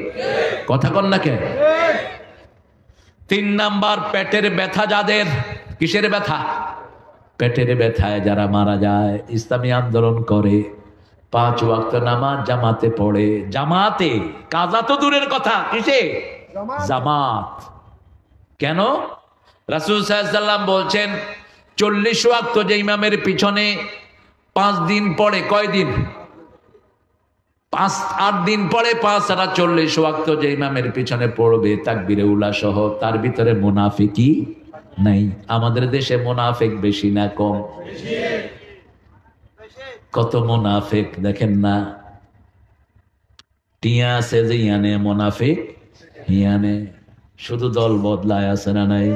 কথা কন না কে? 3 নাম্বার, পেটের ব্যথা যাদের, কিসের ব্যথা? পেটের ব্যথায় যারা মারা যায়, ইসলামী আন্দোলন করে, 5 ওয়াক্ত নামাজ জামাতে পড়ে, জামাতে, কাজা তো দূরের কথা, কিসে? জামাত। কেন? রাসূল সাল্লাল্লাহু আলাইহি ওয়াসাল্লাম বলছেন 40 ওয়াক্ত যে ইমামের পিছনে 5 দিন পড়ে, কয় দিন? 8 দিন পরে 5 আর 40 ওয়াক্ত যে ইমামের পিছনে পড়বে তাকবীরে উলা সহ, তার ভিতরে মুনাফিকি নাই। আমাদের দেশে মুনাফিক বেশি না কম? কত মুনাফিক দেখেন না। টিয়া আছে যে ইয়ানে মুনাফিক ইয়ানে, শুধু দল বদলায় আছে না নাই?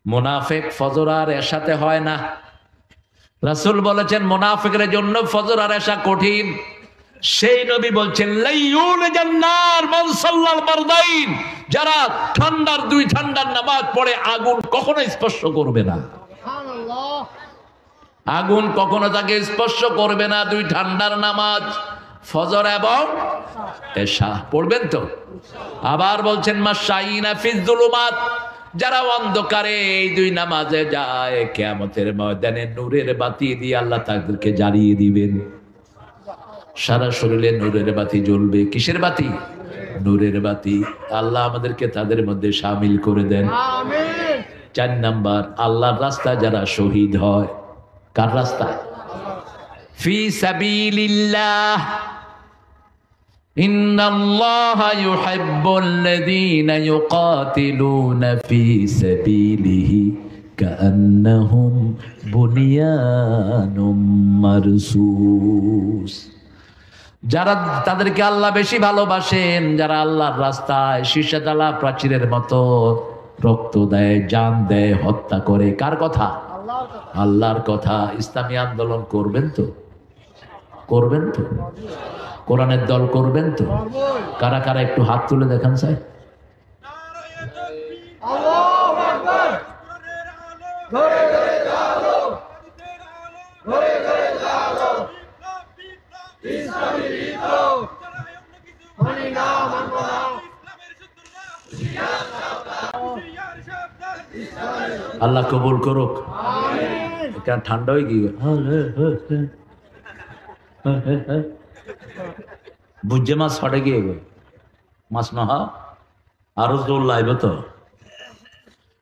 মুনাফিক ফজর আর এশাতে হয় না। রাসূল বলেছেন মুনাফিকের জন্য ফজর আর এশা কঠিন। সেই নবী বলছেন লাইয়ুল জান্নার মান সাল্লাল বারদাইন, যারা ঠান্ডার 2 ঠান্ডার নামাজ পড়ে আগুন কখনো স্পর্শ করবে না। সুবহানাল্লাহ। আগুন কখনো তাকে স্পর্শ করবে না। 2 ঠান্ডার নামাজ ফজর এবং এশা পড়বেন তো? আবার বলছেন মাশাইনা ফিজ যুলুমাত, যারা অন্ধকারে এই 2 নামাজে যায় কিয়ামতের ময়দানে নূরের বাতি দিয়ে আল্লাহ তাদেরকে জ্বালিয়ে দিবেন। সারা শরীরে নূরের বাতি জ্বলবে। কিসের বাতি? নূরের বাতি। আল্লাহ আমাদেরকে তাদের মধ্যে শামিল করে দেন, আমিন। 4 নাম্বার, আল্লাহর রাস্তায় যারা শহীদ হয়। কার রাস্তায়? ফি সাবিলিল্লাহ। ইন্নাল্লাহা ইউহিব্বুল্লাযীনা ইউকাতিলুনা ফি সাবিলিহি কাআন্নাহুম বুনিয়ানুম মারসুস। যারা তাদেরকে আল্লাহ বেশি ভালোবাসেন, যারা আল্লাহর রাস্তায় শীর্ষতলা প্রাচীরের মতো রক্ত দেয়, জান দেয়, হত্যা করে। কার কথা? আল্লাহর কথা। ইসলামী আন্দোলন করবেন তো? করবেন তো? কোরআনের দল করবেন তো? কারা কারা একটু হাত তুলে দেখান স্যার। আল্লাহ কবুল করুক। কেন ঠান্ডা হয়ে গিয়ে বুঝছে মাছ ফাটে গিয়ে গো মাছ নহা আরো জোর লাইবে তো।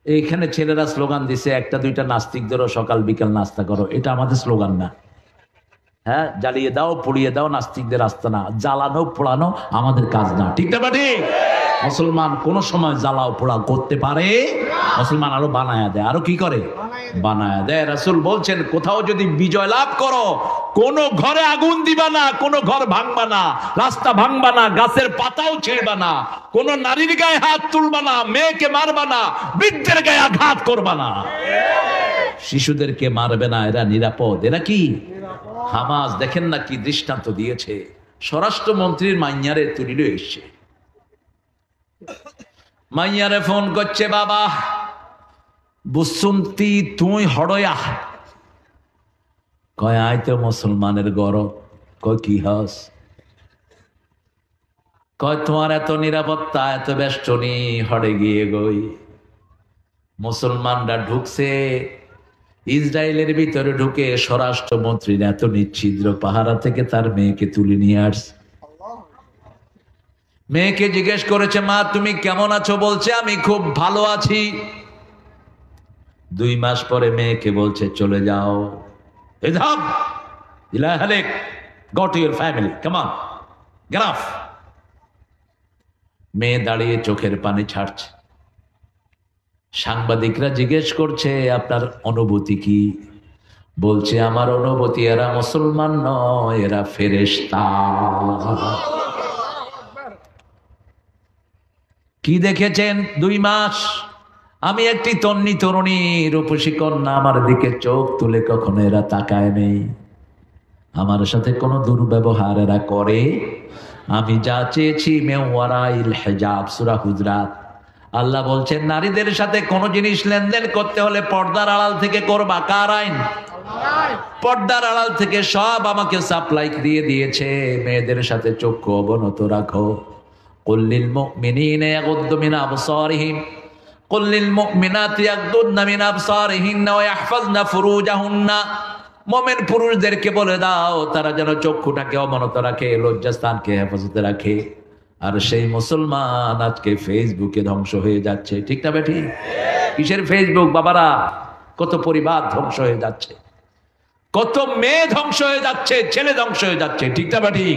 এইখানে ছেলেরা স্লোগান দিছে একটা দুইটা নাস্তিকদেরও সকাল বিকাল নাস্তা করো, এটা আমাদের স্লোগান না। হ্যাঁ, জ্বালিয়ে দাও পুড়িয়ে দাও নাস্তিকদের রাস্তা না, জ্বালানো পোড়ানো আমাদের কাজ না, ঠিক না ঠিক? মুসলমান কোন সময় জ্বালাও পোড়া করতে পারে? মুসলমান আরো বানায়া দেয়। আরো কি করে? বানায়া দেয়। রাসূল বলছেন কোথাও যদি বিজয় লাভ করো, কোন ঘরে আগুন দিবা না, কোন ঘর ভাঙবা না, রাস্তা ভাঙবা না, গাছের পাতাও ছিঁড়বা না, কোন নারীর গায়ে হাত তুলবা না, মেয়েকে মারবা না, বৃদ্ধের গায়ে আঘাত করবা না, শিশুদেরকে মারবে না, এরা নিরাপদ। এরা কি? হামাস দেখেন না কি দৃষ্টান্ত দিয়েছে। স্বরাষ্ট্রমন্ত্রীর মাইয়ারে তুলিল এসছে, মাইয়ারে ফোন করছে, বাবা বুসুন্তি তুই হড়য়া কয় আয় তো মুসলমানের গরব। কয় কি হস? কয় তোমার এত নিরাপত্তা এত বেষ্টনী হড়ে গিয়ে গই মুসলমানরা ঢুকছে ইসরায়েলের ভিতরে, ঢুকে স্বরাষ্ট্রমন্ত্রীর এত নিচ্ছিদ্র পাহারা থেকে তার মেয়েকে তুলে নিয়ে আসছে। মেয়েকে জিজ্ঞেস করেছে, মা তুমি কেমন আছো? বলছে আমি খুব ভালো আছি। 2 মাস পরে মেয়েকে বলছে চলে যাও, ইযহাব ইলা আহলিক, go to your family, come on, get off. মেয়ে দাঁড়িয়ে চোখের পানি ছাড়ছে। সাংবাদিকরা জিজ্ঞেস করছে আপনার অনুভূতি কি? বলছে আমার অনুভূতি এরা মুসলমান নয়, এরা ফেরেশতা। কি দেখেছেন 2 মাস? আমি একটি তন্নি তরুণী রূপসী কন্যা, আমার দিকে চোখ তুলে কখনো এরা তাকায় নেই, আমার সাথে কোনো দুর্ব্যবহার এরা করে। আমি যা চেয়েছি মেওয়ারাইল হিজাব, সূরা হুজরাত। আল্লাহ বলছেন নারীদের সাথে কোন জিনিস লেনদেন করতে হলে পর্দার আড়াল থেকে করবা। কার আইন? পর্দার আড়াল থেকে সব আমাকে সাপ্লাই দিয়ে দিয়েছে। মেয়েদের সাথে চক্ষু অবনত রাখো। কুল্লিল মুমিনিনা ইয়াগুদ্দু মিন আবসারিহিম, কুল্লিল মুমিনাতি ইয়াগুদ্দুনা মিন আবসারিহিন্না ওয়া ইয়াহফাজনা ফুরুজাহুন্না। মুমিন পুরুষদেরকে বলে দাও তারা যেন চক্ষুটাকে অবনত রাখে, লজ্জাস্থানকে হেফাজতে রাখে। আর সেই মুসলমান আজকে ফেসবুকে ধ্বংস হয়ে যাচ্ছে, ঠিক না বেঠি? কিসের ফেসবুক বাবারা? কত পরিবার ধ্বংস হয়ে যাচ্ছে, কত মেয়ে ধ্বংস হয়ে যাচ্ছে, ছেলে ধ্বংস হয়ে যাচ্ছে, ঠিক না বেঠি?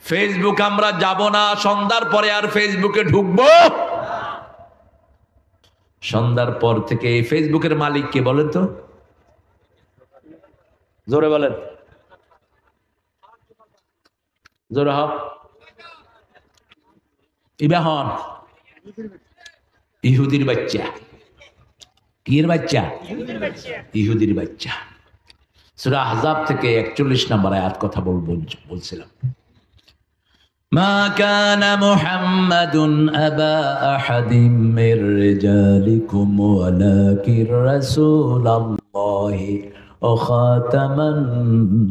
ফেসবুক আমরা যাব না, সন্ধ্যার পরে আর ফেসবুকে ঢুকবো। সন্ধ্যার পর থেকে এই ফেসবুকের মালিক কে বলেন তো? জোরে বলেন, জোরে হন। ইবাহন ইহুদির বাচ্চা। কির বাচ্চা? ইহুদির বাচ্চা। সূরা আহজাব থেকে 41 নম্বর আয়াত কথা বলছিলাম। মা কানা মুহাম্মাদুন আবা আহাদিম মির রিজালিকুম ওয়ালাকির রাসূলুল্লাহি ওয়া খাতামান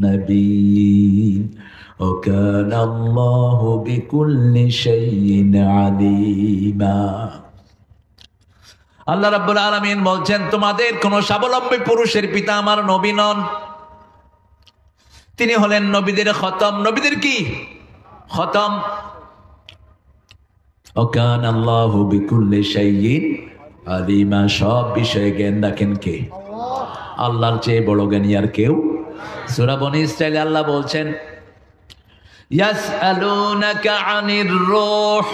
নাবিয়্যিন ওয়া কানা আল্লাহু বিকুল্লি শাইইন আলিমা। আল্লাহ রাব্বুল আলামিন বলছেন তোমাদের কোন স্বাবলম্বী পুরুষের পিতা আমার নবী নন, তিনি হলেন নবীদের খতম। নবীদের কি খতম? ওয়া কানা আল্লাহু বিকুল্লি শাইইন আলিমা, সব বিষয়ে জ্ঞান রাখেন কে? আল্লাহর চেয়ে বড় জ্ঞানী আর কেউ? সূরা বনী ইসরাঈলে আল্লাহ বলছেন ইয়াসআলুনাকা আনির রূহ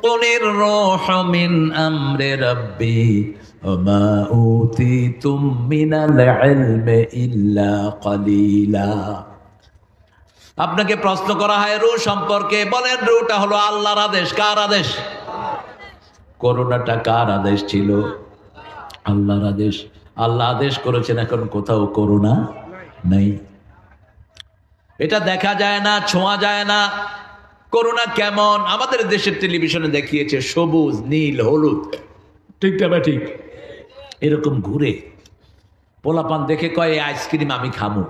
কুলির রূহু মিন আমরি রাব্বি ওয়া মা উতিতুম মিনাল ইলমি ইল্লা কালিলা। আপনাকে প্রশ্ন করা হয় রূহ সম্পর্কে, বলেন রূহটা হলো আল্লাহর আদেশ। কার আদেশ? করোনাটা কার আদেশ ছিল? আল্লাহর আদেশ। আল্লাহ আদেশ করেছেন, এখন কোথাও করোনা নাই। এটা দেখা যায় না, ছোঁয়া যায় না। করোনা কেমন? আমাদের দেশের টেলিভিশনে দেখিয়েছে সবুজ, নীল, হলুদ, ঠিক না ঠিক? এরকম ঘুরে পোলাপান দেখে কয় এই আইসক্রিম আমি খামু।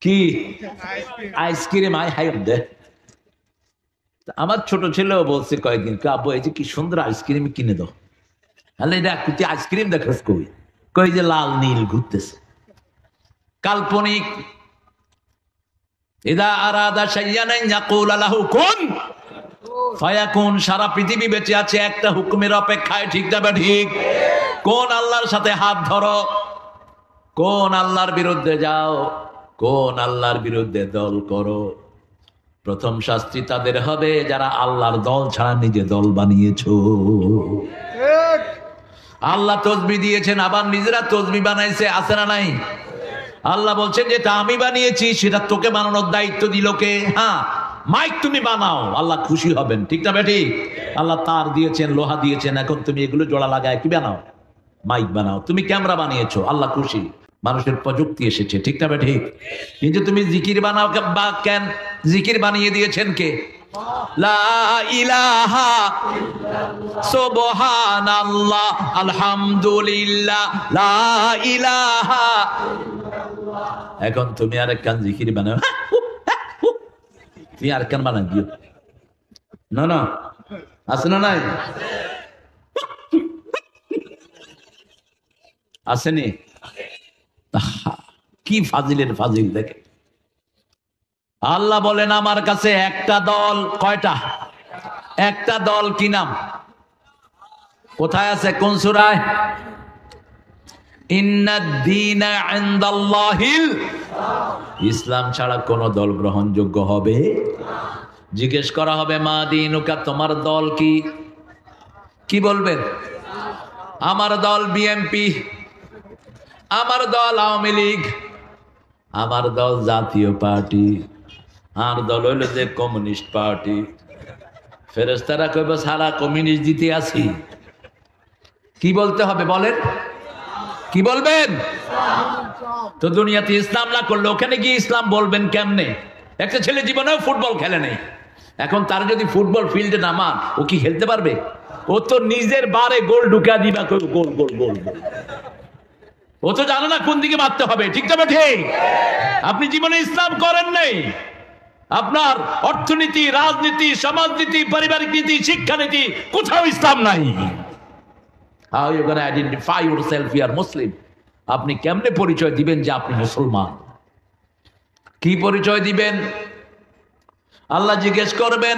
কি আইসক্রিম? আই হাই দে আমার ছোট ছেলেও বলছে কয়েকদিন, আব্বু এই যে কি সুন্দর আইসক্রিম কিনে দাও। তাহলে এটা তুই আইসক্রিম দেখাস কই? কই যে লাল নীল ঘুরতেছে, কাল্পনিক। ইদা আরাদা শাইয়ান ইয়াকুল লাহু কুন ফায়াকুন। সারা পৃথিবী বেঁচে আছে একটা হুকুমের অপেক্ষায়, ঠিক না ঠিক? কোন আল্লাহর সাথে হাত ধরো, কোন আল্লাহর বিরুদ্ধে যাও, কোন আল্লাহর বিরুদ্ধে দল করো। প্রথম শাস্তি তাদের হবে যারা আল্লাহর দল ছাড়া নিজে দল বানিয়েছো। আল্লাহ তসবিহ দিয়েছেন, আবার নিজেরা তসবিহ বানাইছে, আছে না নাই? আল্লাহ বলছেন যেটা আমি বানিয়েছি সেটা তোকে বানানোর দায়িত্ব দিল কে? হ্যাঁ, মাইক তুমি বানাও, আল্লাহ খুশি হবেন, ঠিক না বেটি? আল্লাহ তার দিয়েছেন, লোহা দিয়েছেন, এখন তুমি এগুলো জোড়া লাগায় কি বানাও? মাইক বানাও। তুমি ক্যামেরা বানিয়েছো, আল্লাহ খুশি, মানুষের প্রযুক্তি এসেছে, ঠিক না বেটি? কিন্তু তুমি জিকির বানাও বা কেন? জিকির বানিয়ে দিয়েছেন কে? লা ইলাহা সুবহানাল্লাহ আলহামদুলিল্লাহ লা ইলাহা। এখন তুমি আর একখান জিকির বানাও, তুমি আর একখান বানাই দিও না, না আছে না নাই? আসেনি? কি ফাজিলের ফাজিল দেখে। আল্লাহ বলেন আমার কাছে একটা দল, কয়টা? একটা দল, কি নাম? কোথায় আছে? কোন সূরায়? ইন্নাদ-দীনা ইনদাল্লাহিল ইসলাম ছাড়া কোন দল গ্রহণযোগ্য হবে? জিজ্ঞেস করা হবে মা দীনুকা, তোমার দল কি? কি বলবেন? আমার দল বিএনপি, আমার দল আওয়ামী লীগ, আমার দল জাতীয় পার্টি, আর দল হইল যে কমিউনিস্ট পার্টি। ফেরেশতারা কইব সারা কমিউনিস্ট দিতে আছি। কি বলতে হবে বলেন? কি বলবেন? তো দুনিয়াতে ইসলাম না করলে ওখানে গিয়ে ইসলাম বলবেন কেমনে? একটা ছেলে জীবনেও ফুটবল খেলে নেই, এখন তার যদি ফুটবল ফিল্ডে নামান, ও কি খেলতে পারবে? ও তো নিজের বারে গোল ঢুকা দিবা, গোল গোল গোল গোল। ও তো জানে না কোন দিকে মারতে হবে, ঠিক না ঠিক? আপনি জীবনে ইসলাম করেন নাই, আপনার অর্থনীতি, রাজনীতি, সমাজনীতি, পারিবারিক নীতি, শিক্ষানীতি, কোথাও ইসলাম নাই। How you gonna identify yourself you are Muslim? আপনি কেমনে পরিচয় দিবেন যে আপনি মুসলমান? কি পরিচয় দিবেন? আল্লাহ জিজ্ঞেস করবেন,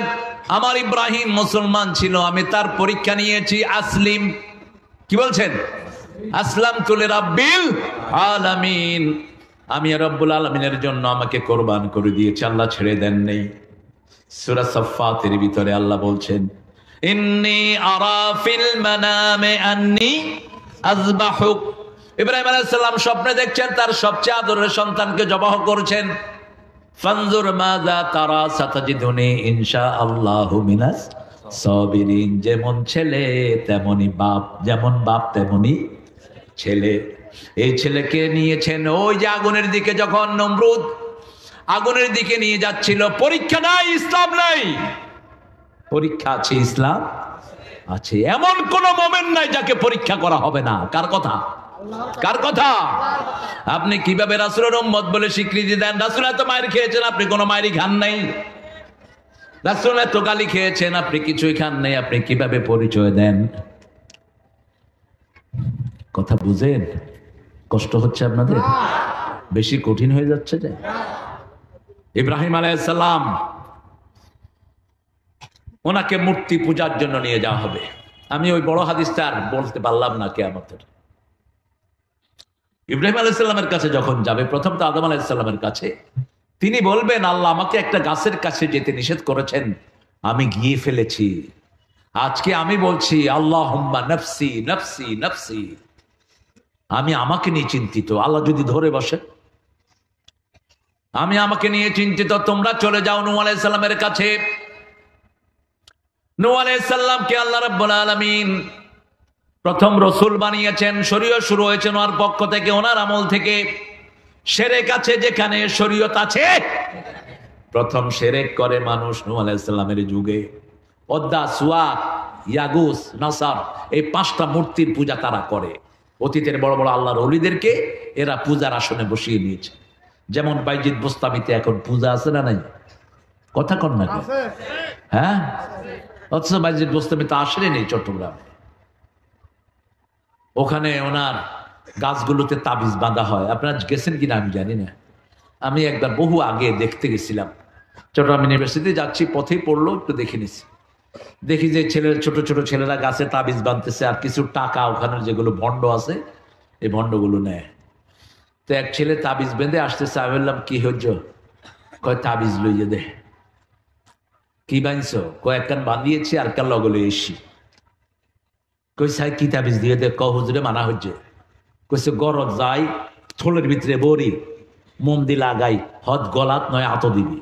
আমার ইব্রাহিম মুসলমান ছিল, আমি তার পরীক্ষা নিয়েছি, আসলিম। কি বলছেন? আসলামতু লিরাব্বিল আলামিন। আমি রব্বুল আলামিনের জন্য আমাকে কোরবান করে দিয়েছি, আল্লাহ ছেড়ে দেন নেই। সূরা সাফফাতের ভিতরে আল্লাহ বলছেন, ইন্নী আরা ফিল মানামে আন্নী আযবাহুক। ইব্রাহিম আলাইহিস সালাম স্বপ্নে দেখছেন তার সবচেয়ে আদরের সন্তানকে জবাহ করছেন। ফানজুর মাযা তারা সাতাজিদুনি ইনশাআল্লাহু মিনাস সাবিরিন। যেমন ছেলে তেমনি বাপ, যেমন বাপ তেমনি ছেলে। এই ছেলেকে নিয়েছেন ওই যে আগুনের দিকে, যখন নমরুদ আগুনের দিকে নিয়ে যাচ্ছিল। পরীক্ষা নাই, ইসলাম নাই, পরীক্ষা আছে, ইসলাম আছে। এমন কোন মোমেন নাই যাকে পরীক্ষা করা হবে না। কার কথা? কার কথা? আপনি কিভাবে রাসূলের উম্মত বলে স্বীকৃতি দেন? রাসূল এত মায়ের খেয়েছেন, আপনি কোনো মায়েরই খান নাই। রাসূল এত গালি খেয়েছেন, আপনি কিছুই খান নাই। আপনি কিভাবে পরিচয় দেন? কথা বুঝেন? কষ্ট হচ্ছে আপনাদের? বেশি কঠিন হয়ে যাচ্ছে যে? ইব্রাহিম আলাইহিস সালাম, ওনাকে মূর্তি পূজার জন্য নিয়ে যাওয়া হবে। আমি ওই বড় হাদিসটা আর বলতে পারলাম না কিয়ামতের। ইব্রাহিম আলাইহিস সালামের কাছে যখন যাবে, প্রথম তো আদম আলাইহিস সালামের কাছে, তিনি বলবেন আল্লাহ আমাকে একটা গাছের কাছে যেতে নিষেধ করেছেন, আমি গিয়ে ফেলেছি। আজকে আমি বলছি আল্লাহুম্মা নাফসি নাফসি নাফসি, আমি আমাকে নিয়ে চিন্তিত। আল্লাহ যদি ধরে বসে, আমি আমাকে নিয়ে চিন্তিত, তোমরা চলে যাও নূহ আলাইহিস সালামের কাছে। নূহ আলাইহিস সালামকে আল্লাহ রাব্বুল আলামিন প্রথম রাসূল বানিয়েছেন। শরীয়ত শুরু হয়েছে ওনার পক্ষ থেকে, ওনার আমল থেকে। শিরক আছে যেখানে শরীয়ত আছে। প্রথম শিরক করে মানুষ নূহ আলাইহিস সালামের যুগে। ওদ্দা, সুয়া, ইয়াগুস, নাসার, এই 5টা মূর্তির পূজা তারা করে। অতীতের বড় বড় আল্লাহর ওলিদেরকে এরা পূজার আসনে বসিয়ে নিয়েছে। যেমন বাইজিদ বোস্তামিতে এখন পূজা আছে না নাই? কথা কন না? হ্যাঁ, অথচ বাইজিদ বোস্তামি তো আসেনি চট্টগ্রামে। ওখানে ওনার গাছগুলোতে তাবিজ বাঁধা হয়। আপনারা গেছেন কিনা আমি জানি না। আমি একবার বহু আগে দেখতে গেছিলাম, চট্টগ্রাম ইউনিভার্সিটি যাচ্ছি, পথেই পড়লো, একটু দেখে নিছি। দেখি যে ছোট ছোট ছেলেরা গাছে তাবিজ বাঁধতেছে, আর কিছু টাকা ওখানে যেগুলো ভণ্ড আছে এই ভণ্ডগুলো নেয়। তো এক ছেলে তাবিজ বেঁধে আসতেছে, আমি বললাম কি হজ্জ? কয় তাবিজ লইয়ে দে। কি বাঁধছ? কয়েক কান বাঁধিয়েছি আর কান লগলে এসি। কই সাই কি তাবিজ দিয়ে দে? ক হুজুরে মানা হচ্ছে। কইছে গরজ যাই থলের ভিতরে বড়ি মোম দি লাগাই, হদ গলাত নয় আত দিবি।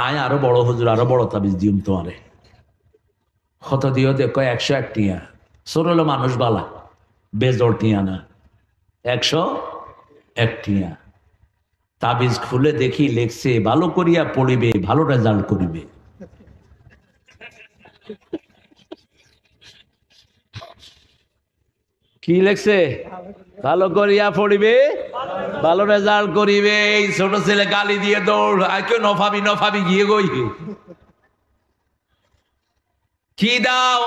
আয় আরো বড় হুজুর, আরো বড় তাবিজ দিম তোমারে। কত দিও দে? কয় 101 টিয়া। সরল মানুষ বালা, বেজল টিয়া না, 101 টিয়া। তাবিজ খুলে দেখি লেখছে ভালো করিয়া পড়িবে, ভালো রেজাল্ট করিবে। কি লেখছে? ভালো করিয়া পড়িবে, ভালো রেজাল্ট করিবে। এই ছোট ছেলে গালি দিয়ে দৌড়, আর কেউ নফাবি নফাবি গিয়ে গই। কি দাও?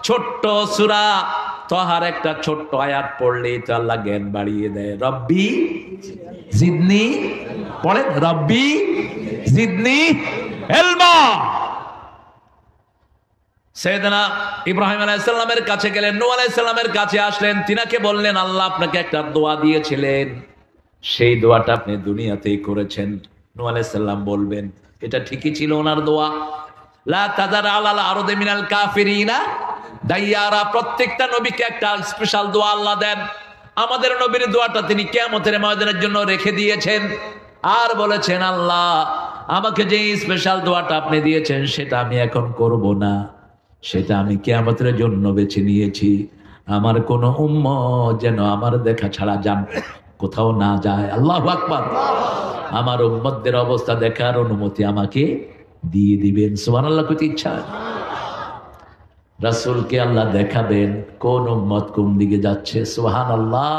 ছোট্ট সূরা তহার একটা ছোট্ট আয়াত পড়লেই তো আল্লাহ জ্ঞান বাড়িয়ে দেয়। রব্বি জিদনি, পড়েন রব্বি জিদনি ইলমা। সাইয়েদনা ইব্রাহিম আলাইহিস সালামের কাছে গেলেন, নূহ আলাইহিস সালামের কাছে আসলেন, তিনাকে বললেন আল্লাহ আপনাকে একটা দোয়া দিয়েছিলেন, সেই দোয়াটা আপনি দুনিয়াতেই করেছেন। নূহ আলাইহিস সালাম বলবেন এটা ঠিকই ছিল ওনার দোয়া, লা তাযার আলাল আরদি মিনাল কাফিরিনা দাইয়ারা। প্রত্যেকটা নবীকে একটা স্পেশাল দোয়া আল্লাহ দেন। আমাদের নবীর দোয়াটা তিনি কিয়ামতের ময়দানের জন্য রেখে দিয়েছেন, আর বলেছেন আল্লাহ আমাকে যে স্পেশাল দোয়াটা আপনি দিয়েছেন সেটা আমি এখন করব না, সেটা আমি কিয়ামতের জন্য বেছে নিয়েছি। আমার কোন উম্মত যেন আমার দেখা ছাড়া যান কোথাও না যায়। আল্লাহু আকবার। আমার উম্মতদের অবস্থা দেখার অনুমতি আমাকে দিয়ে দিবেন। সুবহানাল্লাহ। কত ইচ্ছা রাসূলকে আল্লাহ দেখাবেন কোন উম্মত কোন দিকে যাচ্ছে। সুবহানাল্লাহ।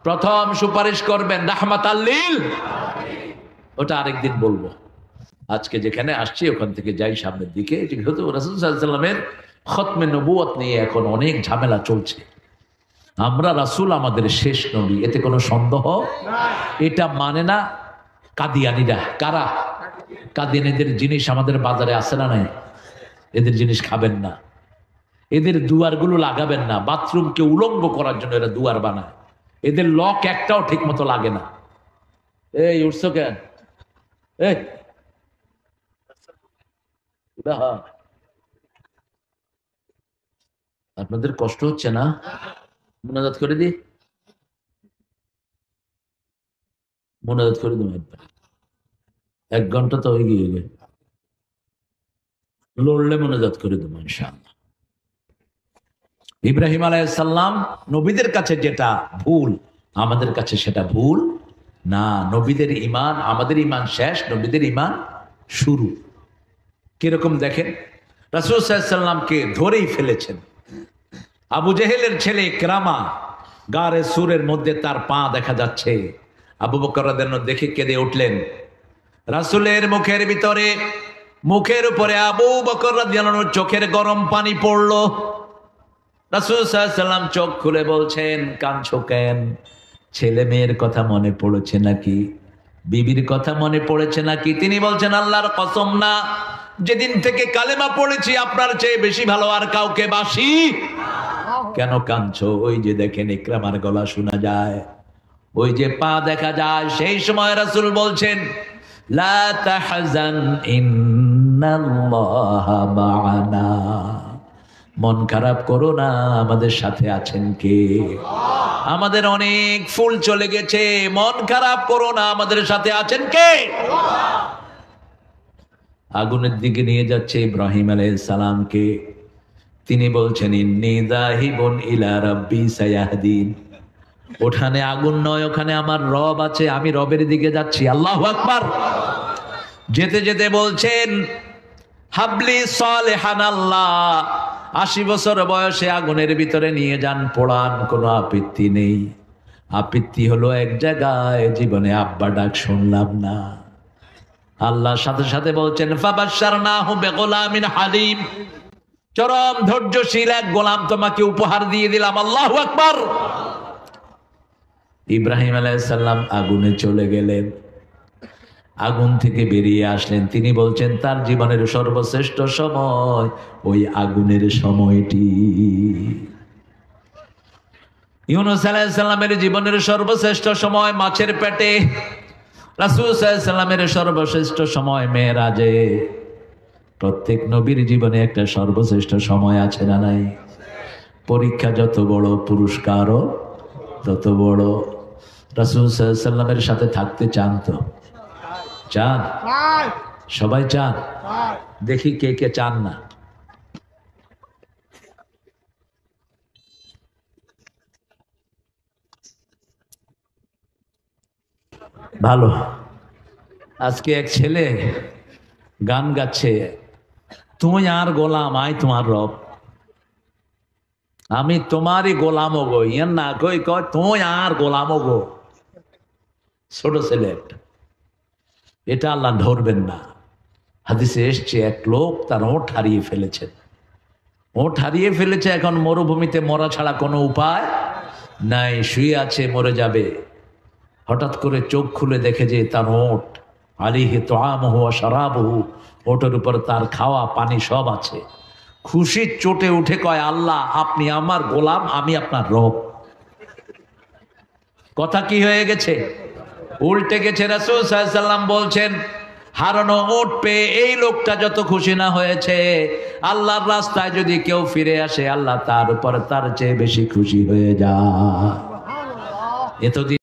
প্রথম সুপারিশ করবেন রাহমাতাল লিল, ওটা আরেকদিন বলবো। আজকে যেখানে আসছি ওখান থেকে যাই সামনের দিকে। যেহেতু রাসূল সাল্লাল্লাহু আলাইহি ওয়াসাল্লামের খতমে নবুয়ত নিয়ে এখন অনেক ঝামেলা চলছে। আমরা রাসূল আমাদের শেষ নবী, এতে কোনো সন্দেহ নাই। এটা মানে না কাদিয়ানীরা। কারা? কাদিয়ানীদের জিনিস আমাদের বাজারে আছে না নাই? এদের জিনিস খাবেন না, এদের দুয়ারগুলো লাগাবেন না। বাথরুমকে উলঙ্গ করার জন্য এরা দুয়ার বানায়, এদের লক একটাও ঠিক মতো লাগে না। এই উঠছো কেন? এই আপনাদের কষ্ট হচ্ছে না? মোনাজাত করে দি, মোনাজাত করে দিন একবার। 1 ঘন্টা তো হয়ে গিয়ে লড়লে মোনাজাত করে দেবো ইনশাআল্লাহ। ইব্রাহিম আলাইহিস সালাম নবীদের কাছে যেটা ভুল আমাদের কাছে সেটা ভুল না। নবীদের ঈমান, আমাদের ঈমান শেষ, নবীদের ঈমান শুরু। কিরকম দেখেন, রাসূল সাল্লাল্লাহু আলাইহি সাল্লামকে ধরেই ফেলেছেন। আবু জেহেলের ছেলে ইকরামা গারে সুরের মধ্যে তার পা দেখা যাচ্ছে। আবু বকর রাদিয়াল্লাহু আনহু দেখে কেঁদে উঠলেন। রাসূলের মুখের ভিতরে, মুখের উপরে আবু বকর রাদিয়াল্লাহু আনহুর চোখের গরম পানি পড়লো। রাসূল সাল্লাল্লাহু আলাইহি সাল্লাম চোখ খুলে বলছেন কাঁদছো কেন? ছেলে মেয়ের কথা মনে পড়েছে নাকি? বিবির কথা মনে পড়েছে নাকি? তিনি বলছেন আল্লাহর কসম না, যেদিন থেকে কালেমা পড়েছি আপনার চেয়ে বেশি ভালো আর কাউকে বাসি। কেন কাঁদছো? ওই যে দেখেন ইকরামার গলা শোনা যায়, ওই যে পা দেখা যায়। সেই সময় রাসূল বলছেন লা তাহজান ইন্নাল্লাহা মা'ানা। মন খারাপ করো না, আমাদের সাথে আছেন কে? আমাদের অনেক ফুল চলে গেছে, মন খারাপ করো না, আমাদের সাথে আছেন কে? আগুনের দিকে নিয়ে যাচ্ছে ইব্রাহিম আলাইহিস সালামকে। তিনি বলছেন ইন্নী যাহিবুন ইলা রাব্বি সায়াহদিন। ওখানে আগুন নয়, ওখানে আমার রব আছে, আমি রবের দিকে যাচ্ছি। আল্লাহু আকবার। যেতে যেতে বলছেন হাবলি সালেহান আল্লাহ, 80 বছর বয়সে আগুনের ভিতরে নিয়ে যান, পোড়ান, কোনো আপত্তি নেই। আপত্তি হলো এক জায়গায়, জীবনে আব্বা ডাক শুনলাম না। আল্লাহর সাথে সাথে বলছেন ফাবাশশারনাহু বিগুলামিন হালিম, চরম ধৈর্যশীল এক গোলাম তোমাকে উপহার দিয়ে দিলাম। আল্লাহু আকবার। ইব্রাহিম আলাইহিস সালাম আগুনে চলে গেলেন, আগুন থেকে বেরিয়ে আসলেন। তিনি বলছেন তার জীবনের সর্বশ্রেষ্ঠ সময় ওই আগুনের সময়টি। ইউনূস আলাইহিস সালামের জীবনের সর্বশ্রেষ্ঠ সময় মাছের পেটে, রাসূল সাল্লাল্লাহু আলাইহি সাল্লামের সর্বশ্রেষ্ঠ সময় মেরাজে। প্রত্যেক নবীর জীবনে একটা সর্বশ্রেষ্ঠ সময় আছে না নাই? পরীক্ষা যত বড়, পুরস্কারও তত বড়। রাসূল সাল্লাল্লাহু আলাইহি সাল্লামের সাথে থাকতে চান তো? চান? সবাই চান? দেখি কে কে চান না। ভালো। আজকে এক ছেলে গান গাচ্ছে, তুমি আর গোলাম আই তোমার রব, আমি তোমারই গোলাম গো। ইয়ার না কই কয় তুমি আর গোলাম গো। ছোট ছেলে একটা, এটা আল্লাহ ধরবেন না। হাদিসে এসছে এক লোক তার ওঠ হারিয়ে ফেলেছেন, ওঠ হারিয়ে ফেলেছে, এখন মরুভূমিতে মরা ছাড়া কোনো উপায় নাই, শুয়ে আছে, মরে যাবে। হঠাৎ করে চোখ খুলে দেখে যে তার ওঠ, আলিহি তাআমুহু ওয়া শারাবুহু, ওটের উপর তার খাওয়া পানি সব আছে। খুশির চোটে উঠে কয়, আল্লাহ আপনি আমার গোলাম, আমি আপনার রব। কথা কি হয়ে গেছে? উল্টে গেছে। রাসূল সাল্লাল্লাহু আলাইহি সাল্লাম বলছেন, হারানো ওট পেয়ে এই লোকটা যত খুশি না হয়েছে, আল্লাহর রাস্তায় যদি কেউ ফিরে আসে আল্লাহ তার উপর তার চেয়ে বেশি খুশি হয়ে যায়। এতদিন